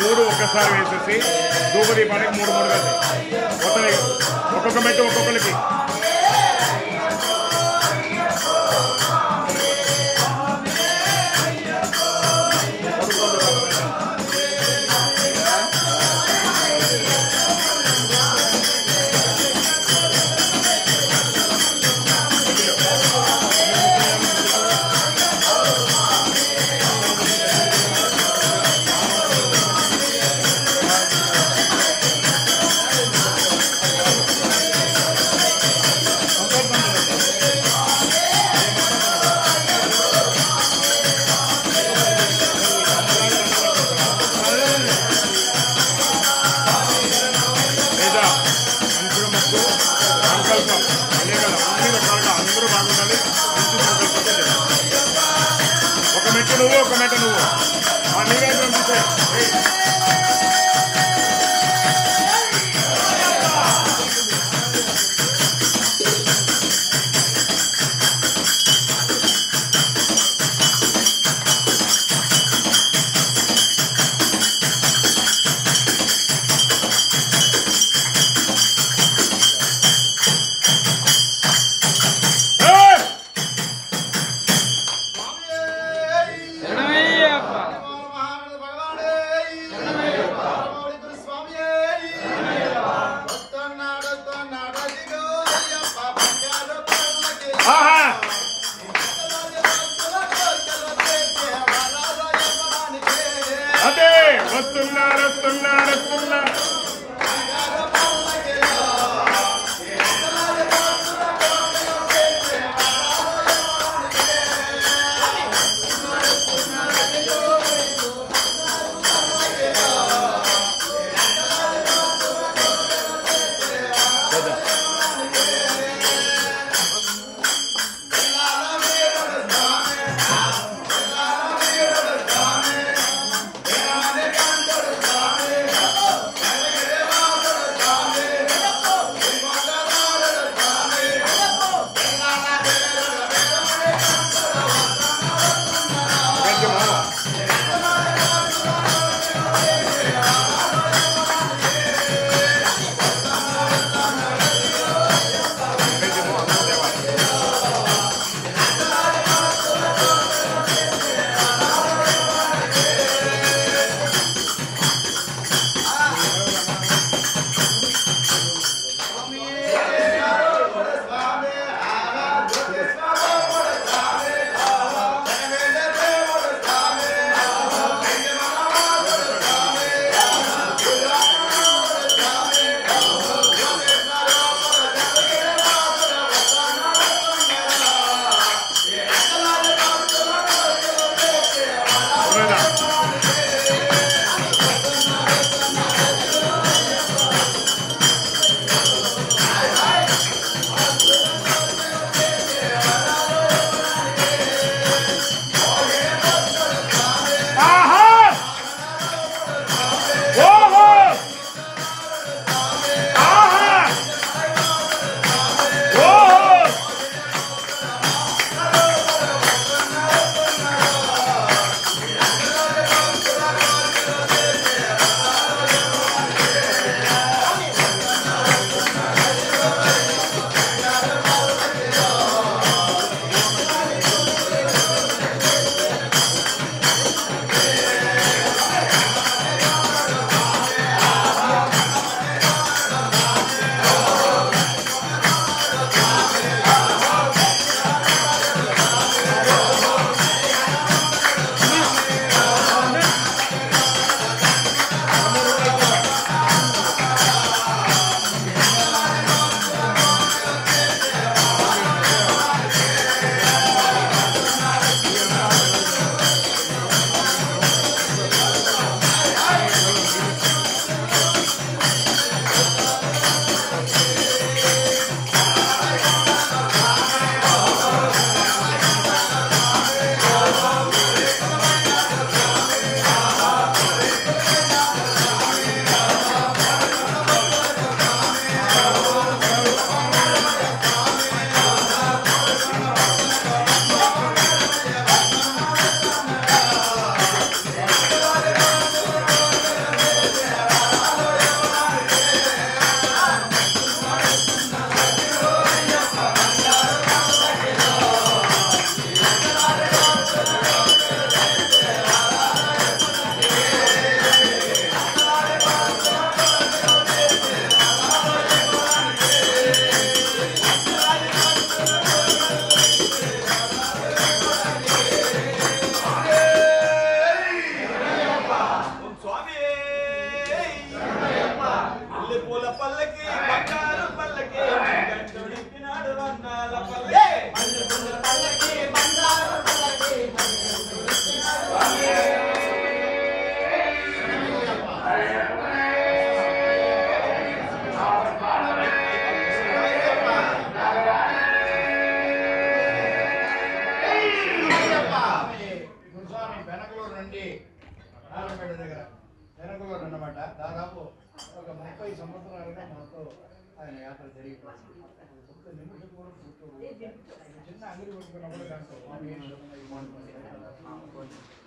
మూడు ఒక్కసారి వేసేసి ధూపదీపానికి మూడు వేసి ఒక్కొక్క మెట్టు ఒక్కొక్కరికి నువ్వు ఒక మెట్ట నువ్వు నీవేంద్రం చూసే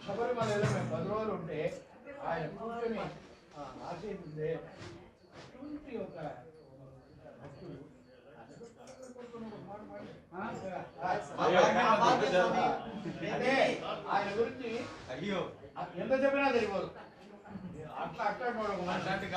శబరిమలలో మేము 10 రోజులు ఉంటే ఆయన కూర్చొని ఆశించిందే అటువంటి ఒక భక్తుడు అదే ఆయన గురించి అయ్యో ఎంత చెప్పినా తెలియదు అట్లా అక్కడ అట్లాంటి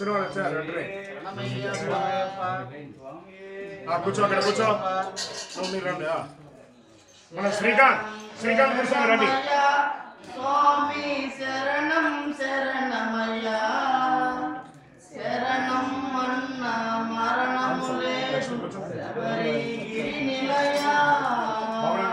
వచ్చిన వాళ్ళు వచ్చారు వెంటనే కూర్చో అక్కడ కూర్చో నువ్వు మీరు రండి మన శ్రీకాంత్ కూర్చొని రండి స్వామి శరణం శరణమయ్యా శరణం అన్న మరణములే నిలయా స్వామి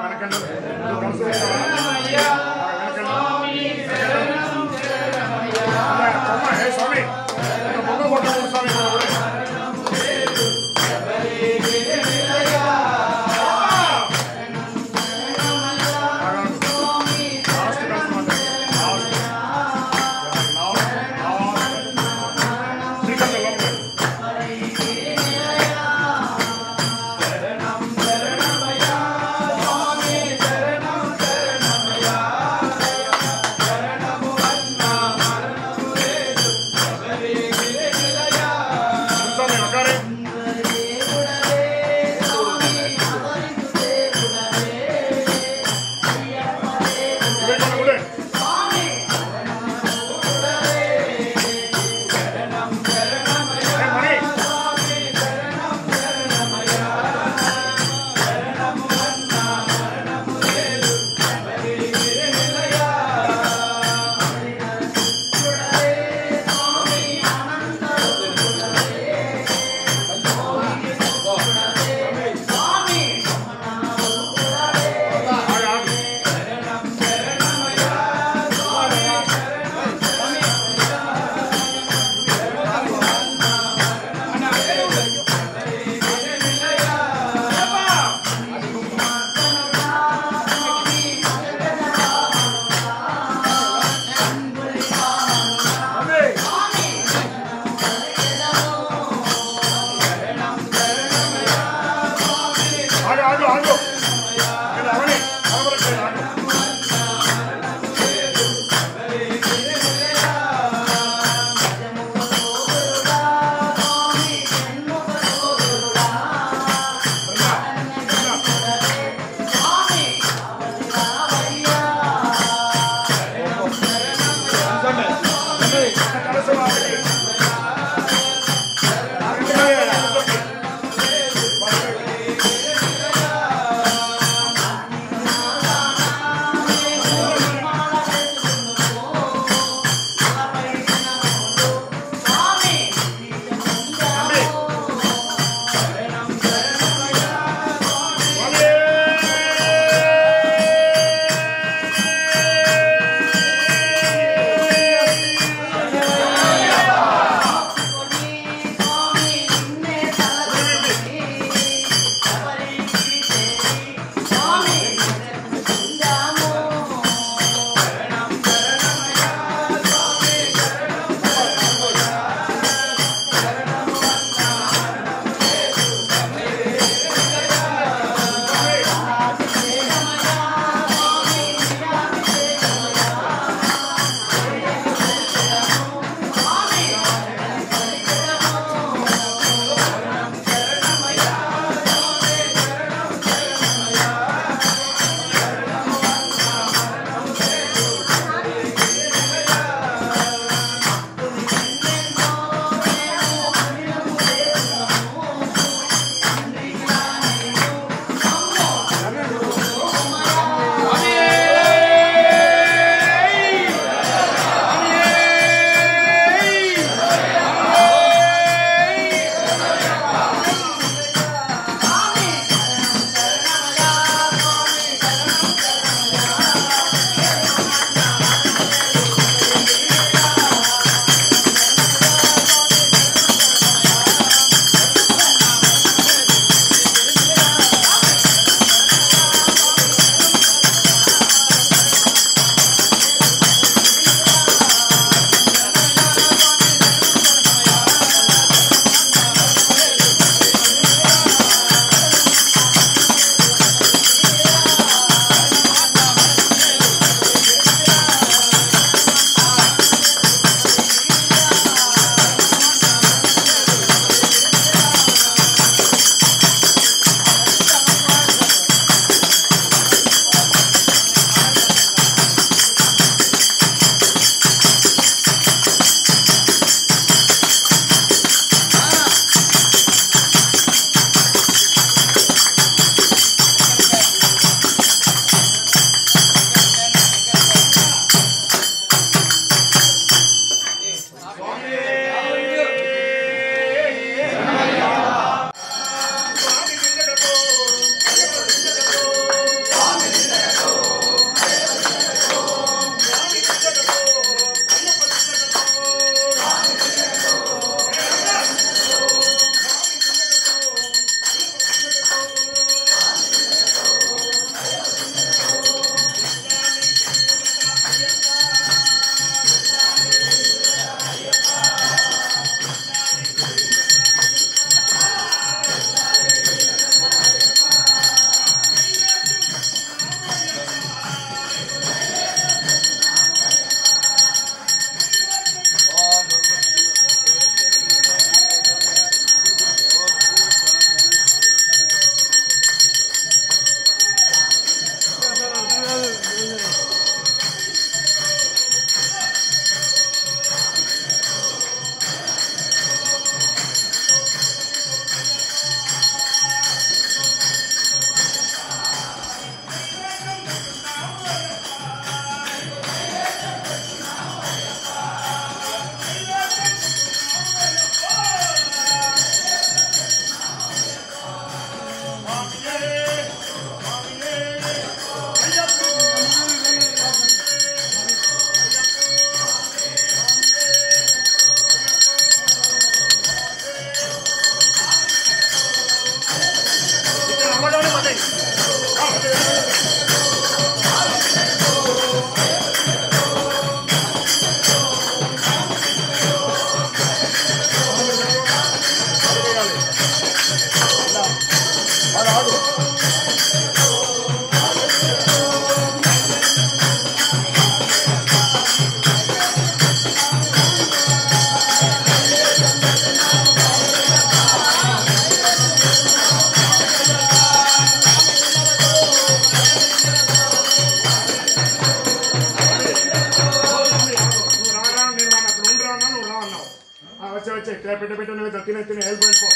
వచ్చే పెట్ట నువ్వు తినే వెళ్ళిపో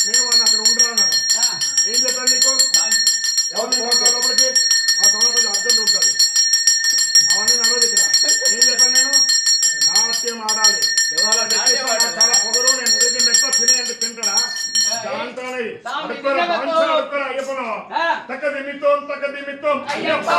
నేను వాడిని అక్కడ ఉండరా అన్నాను. ఏం చెప్పాను నీకు? ఎవరిని కొడతావు లోపలికి? ఆ సమయం కొంచెం అర్జెంట్ ఉంటుంది. అవన్నీ నడవదు ఇక్కడ. ఏం చెప్పాను నేను? నాట్యం ఆడాలి. చాలా పొగరు. నేను ఉదయం పెడతా తినేయండి తింటారా దాంట్లోనే అడుక్కోరా అయ్యప్పను తక్క దిమిత్తం అయ్యప్ప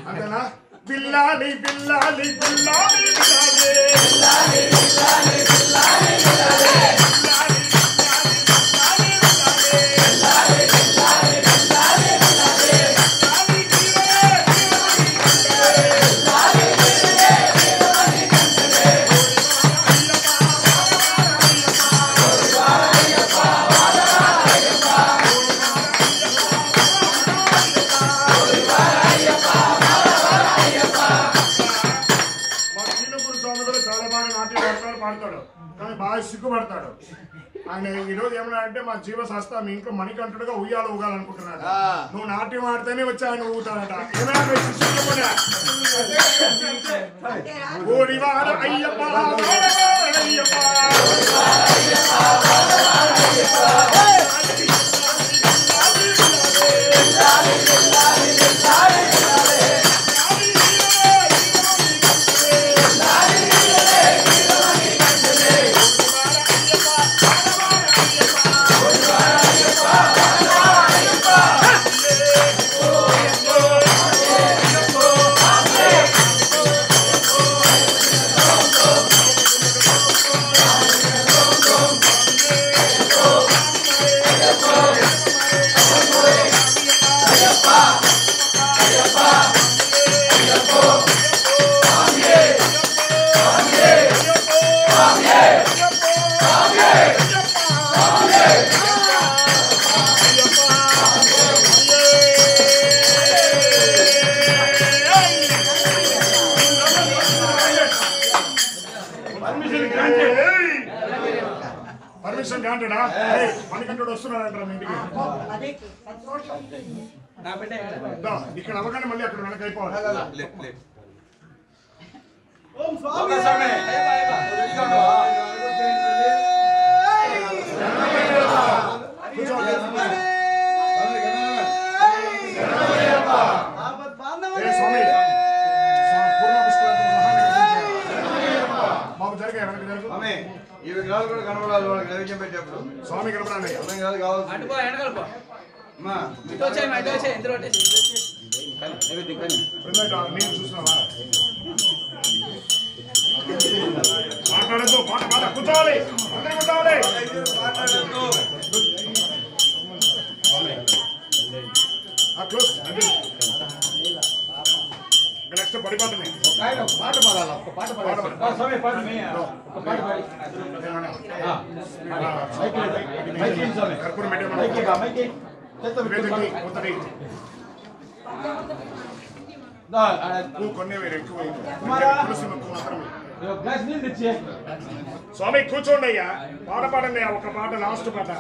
అంతేనా? బిల్లాలి బిల్లాలి బిల్లాలి బిల్లాలి బిల్లాలి బిల్లాలి బిల్లాలి పాడతాడు కానీ బాగా సిగ్గుపడతాడు. ఆయన ఈ రోజు ఏమన్నా అంటే మా జీవశాస్త్ర మీ ఇంట్లో మణికంఠుడుగా ఉయ్యాలు ఊగాలనుకుంటున్నాడు. నువ్వు నాట్యం ఆడితేనే వచ్చి ఆయన ఊగుతాడట. పర్మిషన్ గ్రాంటెడా? మణికంఠుడు వస్తున్నాడంటారా మీ ఇంటికి? ఇక్కడ అవగానే మళ్ళీ అక్కడ వెనక అయిపోవాలి. బాబు జరిగే వెనక జరుగు. ఈ విగ్రహాలు కూడా కనబడాలి. వాళ్ళకి నైవేద్యం పెట్టేప్పుడు స్వామి కనపడాలి. అర్థం కాదు కావాలి. నేను చూసినావా? మాట్లాడద్దు, పాట పాట కూర్చోవాలి. అందరూ కూర్చోవాలి. నెక్స్ట్ పడి పాటమే పాట పాడాలి. ఒక పాట పాడాలి. కర్పూరం పెట్టే కొన్ని వేరు ఎక్కువ స్వామి కూర్చోండి అయ్యా. పాట పాడండి. ఒక పాట లాస్ట్ పాట.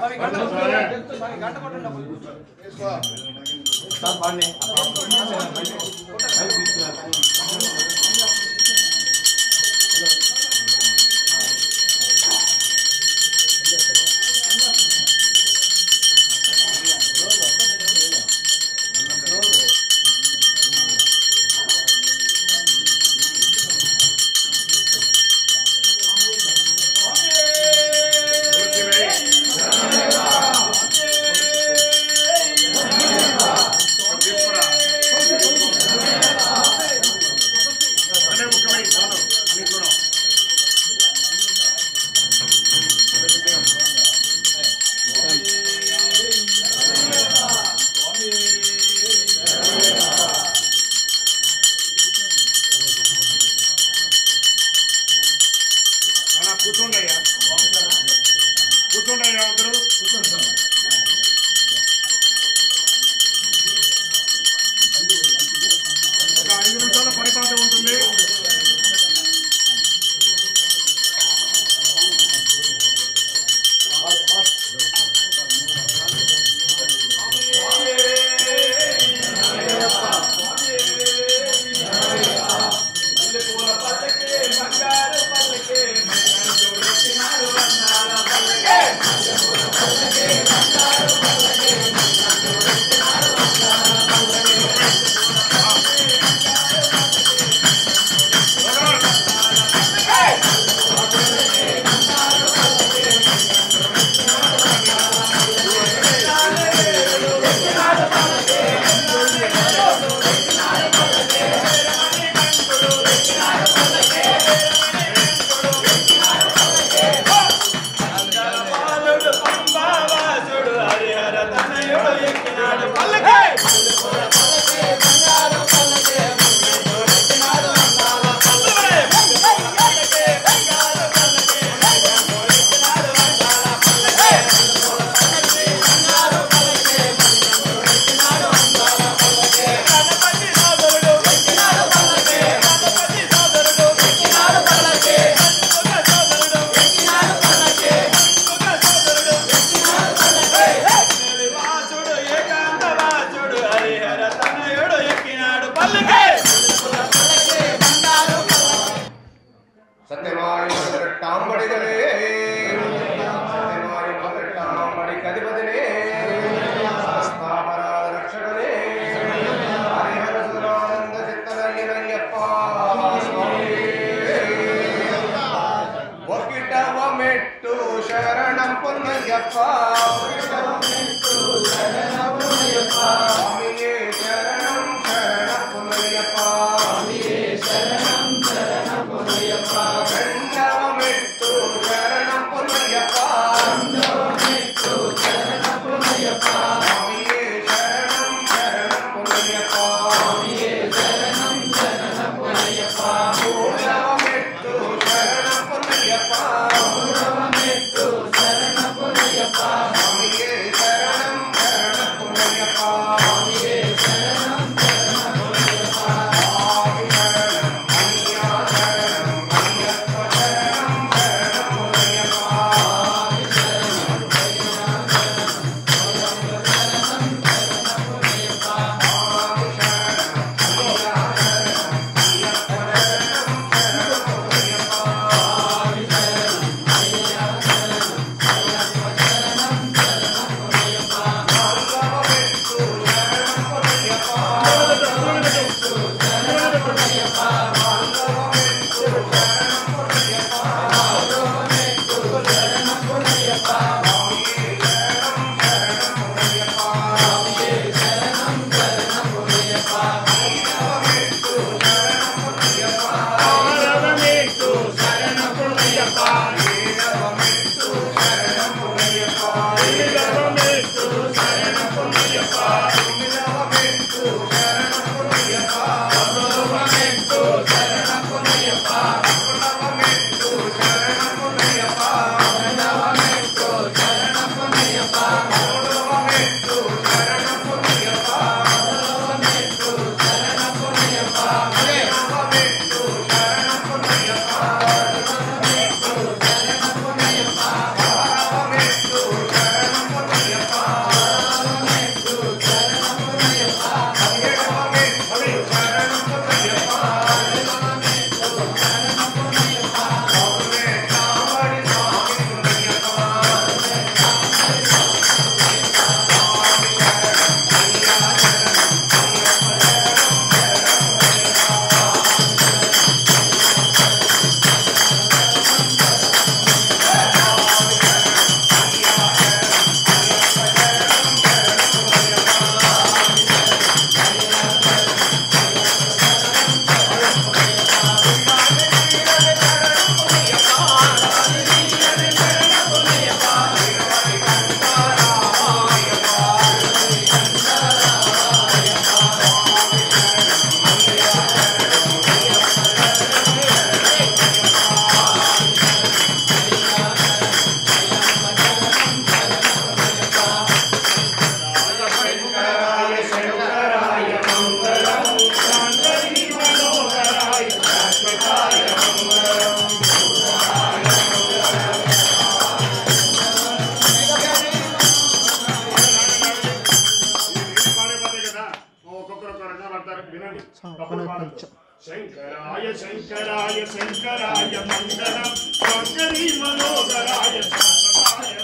శంకరాయ శంకరాయ శంకరాయ మంగళం శంకరీ మనోహరాయ సర్వదాయ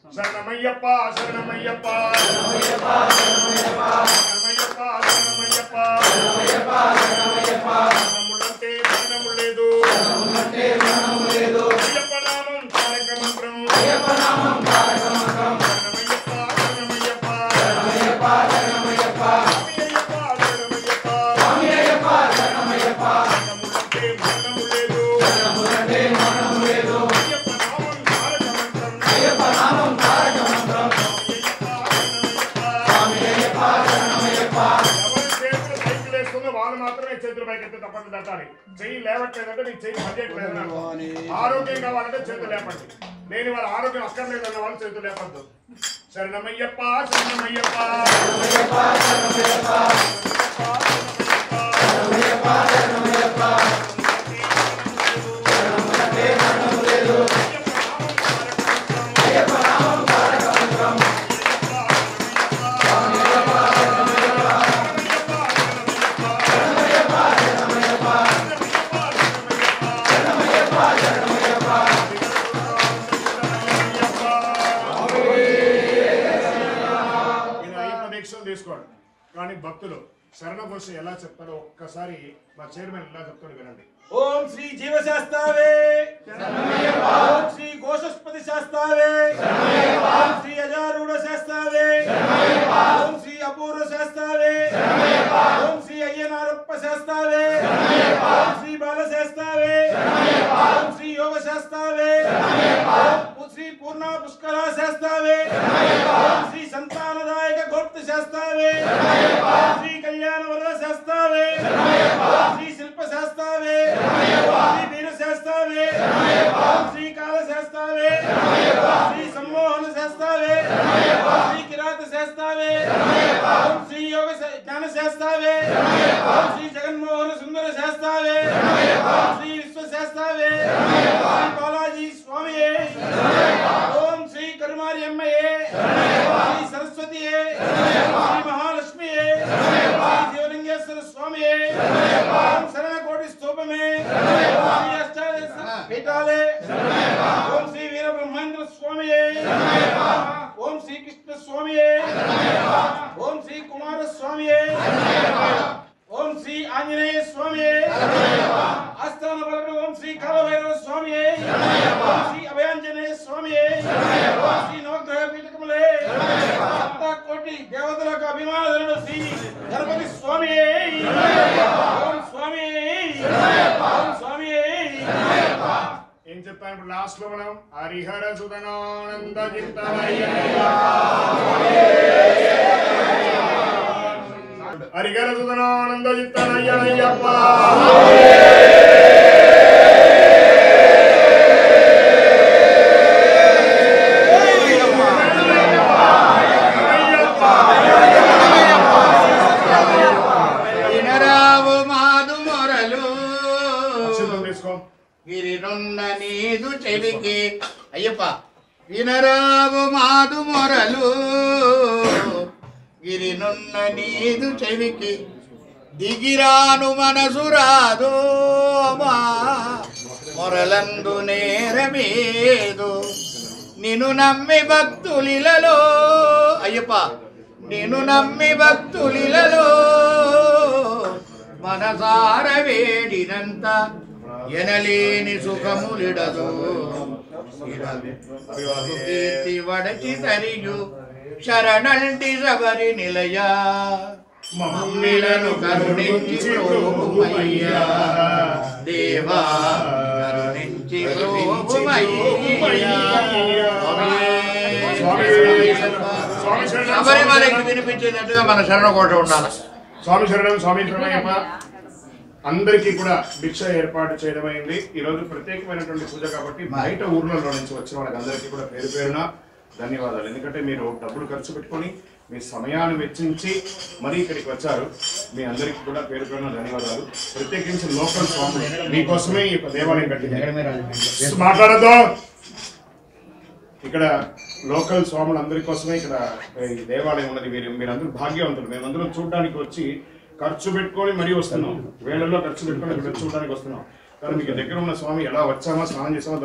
శరణమయ్యప్ప శరణమయ్యప్ప శరణమయ్యప్ప శరణమయ్యప్ప శరణమయ్యప్ప శరణమయ్యప్ప శరణమయ్యప్ప శరణములంటే మరణము లేదు శరణములంటే మరణము లేదు అయ్యప్ప నామం తారక మంత్రం అయ్యప్ప నామం తారక మంత్రం శరణమయ్యప్ప శరణమయ్యప్ప శరణమయ్యప్ప శరణమయ్యప్ప స్వామి అయ్యప్ప శరణమయ్యప్ప శరణములంటే మరణము లేదు శరణములంటే మరణము లేదు అయ్యప్ప నామం తారక మంత్రం అయ్యప్ప నామం వాళ్ళు మాత్రమే చేతులు పైకెత్తి తప్పని తట్టాలి. చెయ్యి లేవట్లేదంటే నీకు చెయ్యి పనిచేయట్లేదు. ఆరోగ్యం కావాలంటే చేతులు లేపండి. నేను వాళ్ళ ఆరోగ్యం అక్కర్లేదన్న వాళ్ళు చేతులు లేపద్దు. శరణమయ్యప్ప శరణమయ్యప్ప శరణమయ్యప్ప శరణమయ్యప్ప శరణమయ్యప్ప శరణమయ్యప్ప అయ్యప్ప నామం తారక మంత్రం తీసుకోండి. కానీ భక్తులు శరణ ఘోష ఎలా చెప్తారో ఒక్కసారి మా చైర్మన్ ఎలా చెప్తాడు వినండి. ఓం శ్రీ జీవశాస్త్రావే ఓం శ్రీ ఘోషస్పతి శాస్త్రావే ఓం శ్రీ అజారూఢ శాస్త్రావే ఓం శ్రీ అపూర్వ శాస్త్రావే ఓం శ్రీ అయ్యనారప్ప శాస్త్రావే ఓం శ్రీ బాల శాస్త్రావే ఓం శ్రీ యోగ శాస్త్రావే ఓం శ్రీ పూర్ణ పుష్కర శాస్త్రావే ఓం శ్రీ సంతానదాయక స్వామియే ఓం శ్రీ కుమార స్వామియే ఓం శ్రీ ఆంజనేయ స్వామియే ఆస్థాన బలగం ఓం శ్రీ కాలభైరవ స్వామియే ఓం శ్రీ అభయాంజనేయ స్వామియే ఓం శ్రీ నవగ్రహ పీఠకములే సప్త కోటి దేవతలకు అభిమానుడు శ్రీ గణపతి స్వామియే ఓం స్వామియే ఓం స్వామియే. ఏం చెప్తాను ఇప్పుడు లాస్ట్ లో మనం హరిహర సుధనానంద హరిహర సుధనానంద చిత్తనయ్యప్ప వినరావు మాదు మొరలు తీసుకో. గిరినున్న నీదు చెవికి అయ్యప్ప వినరావు మాదు మొరలు గిరినున్న నీదు చెవికి దిగిరాను మనసు రాదు మా మొరలందు నేరమేదు నిన్ను నమ్మి భక్తులిలలో అయ్యప్ప నిన్ను నమ్మి భక్తులిలలో మనసార వేడినంత ఎనలేని సుఖములిడదు కీర్తి వడచి తరియు శరణంటి సబరి నిలయ మమ్మిలను కరుణించి ప్రోభుమయ్యా దేవా కరుణించి ప్రోభుమయ్యా శబరిమలకి వినిపించేటట్టుగా మన శరణకోట ఉండాలి. స్వామి శరణం స్వామి శరణయ్యప్ప. అందరికీ కూడా భిక్ష ఏర్పాటు చేయడమైంది. ఈ రోజు ప్రత్యేకమైనటువంటి పూజ కాబట్టి బయట ఊర్లలో నుంచి వచ్చిన వాళ్ళకి అందరికీ కూడా పేరు పేరున ధన్యవాదాలు. ఎందుకంటే మీరు డబ్బులు ఖర్చు పెట్టుకొని మీ సమయాన్ని వెచ్చించి మరీ ఇక్కడికి వచ్చారు. మీ అందరికీ కూడా పేరు పేరున ధన్యవాదాలు. ప్రత్యేకించి లోకల్ స్వామి మీకోసమే ఈ దేవాలయం కట్టింది. మాట్లాడద్దు. ఇక్కడ లోకల్ స్వాములు అందరి కోసమే ఇక్కడ ఈ దేవాలయం ఉన్నది. మీరందరూ భాగ్యవంతులు. మేమందరం చూడడానికి వచ్చి ఖర్చు పెట్టుకొని మరీ వస్తున్నాం. వేళల్లో ఖర్చు పెట్టుకొని ఇక్కడ చూడడానికి వస్తున్నాం. కానీ మీకు దగ్గర ఉన్న స్వామి ఎలా వచ్చామా స్నానం చేసామా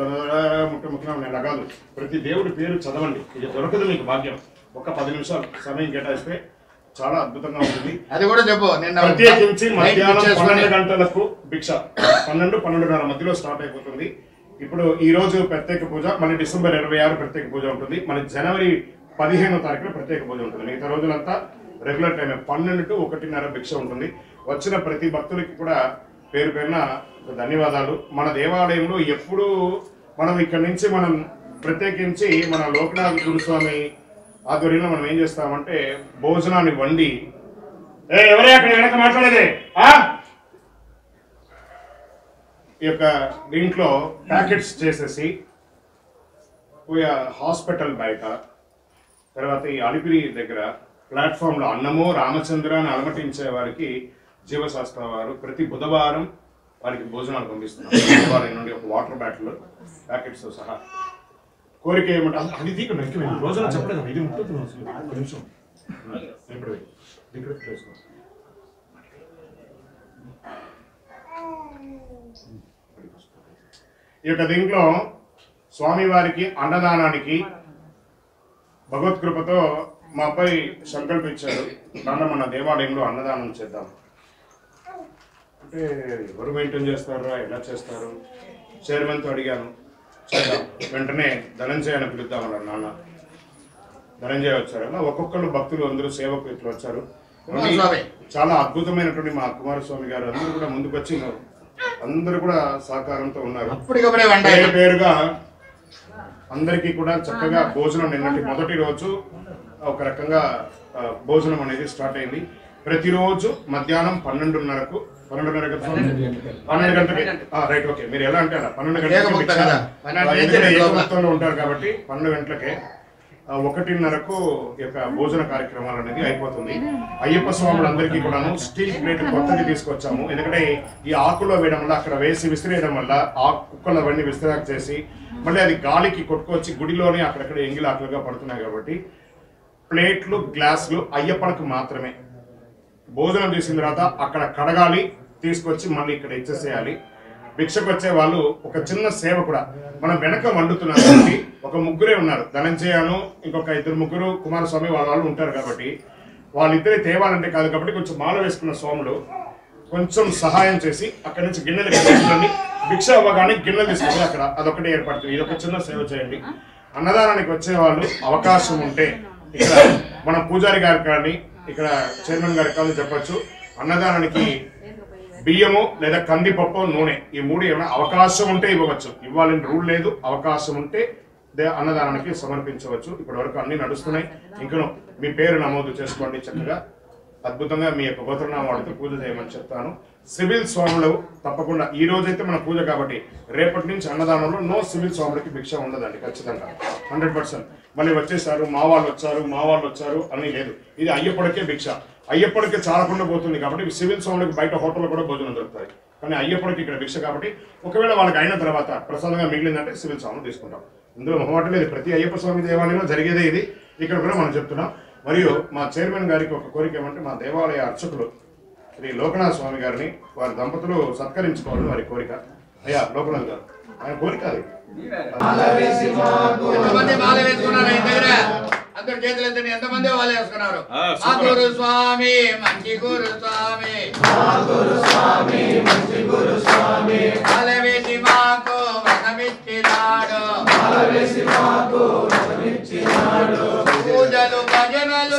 ముఖ్యమా నేను కాదు. ప్రతి దేవుడి పేరు చదవండి. ఇది దొరకదు మీకు భాగ్యం. ఒక 10 నిమిషాలు సమయం కేటాయిస్తే చాలా అద్భుతంగా ఉంటుంది. అది కూడా చెప్పు. ప్రత్యేకించి మధ్యాహ్నం 12 గంటలకు భిక్ష 12-12:30 మధ్యలో స్టార్ట్ అయిపోతుంది. ఇప్పుడు ఈ రోజు ప్రత్యేక పూజ, మళ్ళీ డిసెంబర్ 26 ప్రత్యేక పూజ ఉంటుంది. మన జనవరి 15వ తారీఖున ప్రత్యేక పూజ ఉంటుంది. మిగతా రోజులంతా రెగ్యులర్ టైం 12 to 1:30 భిక్ష ఉంటుంది. వచ్చిన ప్రతి భక్తులకి కూడా పేరు పేరున ధన్యవాదాలు. మన దేవాలయంలో ఎప్పుడు మనం ఇక్కడ నుంచి మనం ప్రత్యేకించి మన లోకనాథ్ గురుస్వామి ఆధ్వర్యంలో మనం ఏం చేస్తామంటే భోజనాన్ని వండి ఎవరే అక్కడ వెనక మాట్లాడేదే ఈ యొక్క దీంట్లో ప్యాకెట్స్ చేసేసి హాస్పిటల్ బయట తర్వాత ఈ అలిపిరి దగ్గర ప్లాట్ఫామ్లో అన్నమో రామచంద్ర అని అలమటించే వారికి జీవశాస్త్ర వారు ప్రతి బుధవారం వారికి భోజనాలు పంపిస్తున్నారు. దేవాలయం నుండి ఒక వాటర్ బాటిల్ ప్యాకెట్స్తో సహా. కోరిక ఏమంటే అది దీనికి నక్కి రోజున చెప్పలేదు. ఇది ఉంటుంది ఒక నిమిషం ఇప్పుడు ఈ యొక్క దీంట్లో స్వామివారికి అన్నదానానికి భగవత్కృపతో మా అబ్బాయి సంకల్పించారు. దాంట్లో మన దేవాలయంలో అన్నదానం చేద్దాం అంటే ఎవరు మెయింటైన్ చేస్తారా ఎలా చేస్తారు చైర్మన్తో అడిగాను. చేద్దాం. వెంటనే ధనంజయ అని పిలుద్దామన్నారు నాన్న. ధనంజయ వచ్చారు. అలా ఒక్కొక్కరు భక్తులు అందరూ సేవకులు ఇట్లా వచ్చారు. చాలా అద్భుతమైనటువంటి మా కుమారస్వామి గారు అందరూ కూడా ముందుకు వచ్చి అందరూ కూడా సహకారంతో ఉన్నారు. పేరుగా అందరికీ కూడా చక్కగా భోజనం నిన్నటి మొదటి రోజు ఒక రకంగా భోజనం అనేది స్టార్ట్ అయింది. ప్రతిరోజు మధ్యాహ్నం 12:30కు 12 గంటలకి రైట్ ఓకే మీరు ఎలా అంటే 12 గంటలకు ఉంటారు కాబట్టి 12 గంటలకే 1:30కు యొక్క భోజన కార్యక్రమాలు అనేది అయిపోతుంది. అయ్యప్ప స్వాములందరికీ కూడాను స్టీల్ ప్లేట్ కొత్తది తీసుకొచ్చాము. ఎందుకంటే ఈ ఆకులో వేయడం వల్ల అక్కడ వేసి విసిరేయడం వల్ల ఆ కుక్కలు అవన్నీ విసిరాక చేసి మళ్ళీ అది గాలికి కొట్టుకొచ్చి గుడిలోనే అక్కడక్కడ ఎంగిలి ఆకులుగా పడుతున్నాయి కాబట్టి ప్లేట్లు గ్లాసులు అయ్యప్పలకు మాత్రమే. భోజనం చేసిన తర్వాత అక్కడ కడగాలి, తీసుకొచ్చి మళ్ళీ ఇక్కడ ఇచ్చేసేయాలి. భిక్షకు వచ్చే వాళ్ళు ఒక చిన్న సేవ కూడా మనం వెనక వండుతున్నాం కాబట్టి ఒక ముగ్గురే ఉన్నారు, ధనంజయను ఇంకొక 2-3 కుమారస్వామి వాళ్ళు ఉంటారు కాబట్టి వాళ్ళిద్దరే తేవాలంటే కాదు కాబట్టి కొంచెం మాల వేసుకున్న స్వాములు కొంచెం సహాయం చేసి అక్కడి నుంచి గిన్నెలు తీసుకుని భిక్ష అవ్వగానే గిన్నెలు తీసుకుని అక్కడ అదొకటి ఏర్పడుతుంది. ఇది ఒక చిన్న సేవ చేయండి. అన్నదానానికి వచ్చే వాళ్ళు అవకాశం ఉంటే ఇక్కడ మన పూజారి గారికి కానీ ఇక్కడ చైర్మన్ గారికి కానీ చెప్పచ్చు, అన్నదానానికి బియ్యము లేదా కందిపప్పు నూనె ఈ 3 ఏమైనా అవకాశం ఉంటే ఇవ్వవచ్చు. ఇవ్వాలని రూల్ లేదు, అవకాశం ఉంటే అన్నదానానికి సమర్పించవచ్చు. ఇప్పటి వరకు అన్ని నడుస్తున్నాయి. ఇంకను మీ పేరు నమోదు చేసుకోండి, చక్కగా అద్భుతంగా మీ యొక్క గోత్రనామాలతో పూజ చేయమని చెప్తాను. సివిల్ స్వాములు తప్పకుండా ఈ రోజైతే మన పూజ కాబట్టి రేపటి నుంచి అన్నదానంలో నో సివిల్ స్వాములకి భిక్ష ఉండదండి, ఖచ్చితంగా 100%. మళ్ళీ వచ్చేసారు మా వాళ్ళు వచ్చారు అని లేదు. ఇది అయ్యప్పడికే భిక్ష, అయ్యప్పడికి చాలకుండా పోతుంది కాబట్టి సివిల్ స్వాములకి బయట హోటల్లో కూడా భోజనం దొరుకుతాయి. కానీ అయ్యప్పడికి ఇక్కడ భిక్ష కాబట్టి ఒకవేళ వాళ్ళకి అయిన తర్వాత ప్రసాదంగా మిగిలిందంటే సివిల్ స్వాములు తీసుకుంటాం. ఇందులో మొహమాట లేదు, ప్రతి అయ్యప్ప స్వామి దేవాలయంలో జరిగేదే ఇది. ఇక్కడ కూడా మనం చెప్తున్నాం. మరియు మా చైర్మన్ గారికి ఒక కోరిక ఏమంటే మా దేవాలయ అర్చకులు శ్రీ లోకనాథ స్వామి గారిని వారి దంపతులు సత్కరించుకోవాలని వారి కోరిక. అయ్యా లోకనాథ్ గారు, ఆయన కోరిక అది. ఎంతమంది మాల వేసుకున్నారు ఆయన దగ్గర? అందరు చేతులు ఎత్తండి. ఎంతమంది మాల వేసుకున్నారు? మా గురు స్వామి మంచి గురు స్వామి, మాల వేసి మాకు వనమిచ్చినాడు, పూజలు భజనలు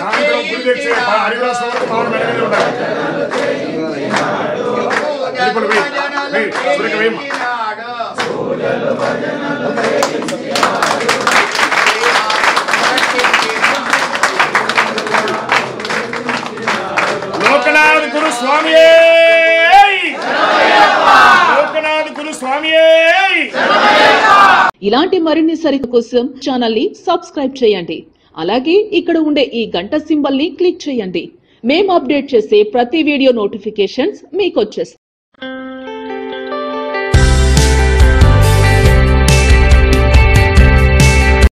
లోకనాథ్ గురు స్వామి, లోకనాథ్ గురు స్వామి. ఇలాంటి మరిన్ని సరికు కోసం ఛానల్ ని సబ్స్క్రైబ్ చేయండి. అలాగే ఇక్కడ ఉండే ఈ గంట సింబల్ ని క్లిక్ చేయండి. మేము అప్డేట్ చేసే ప్రతి వీడియో నోటిఫికేషన్స్ మీకు వచ్చేస్తాయి.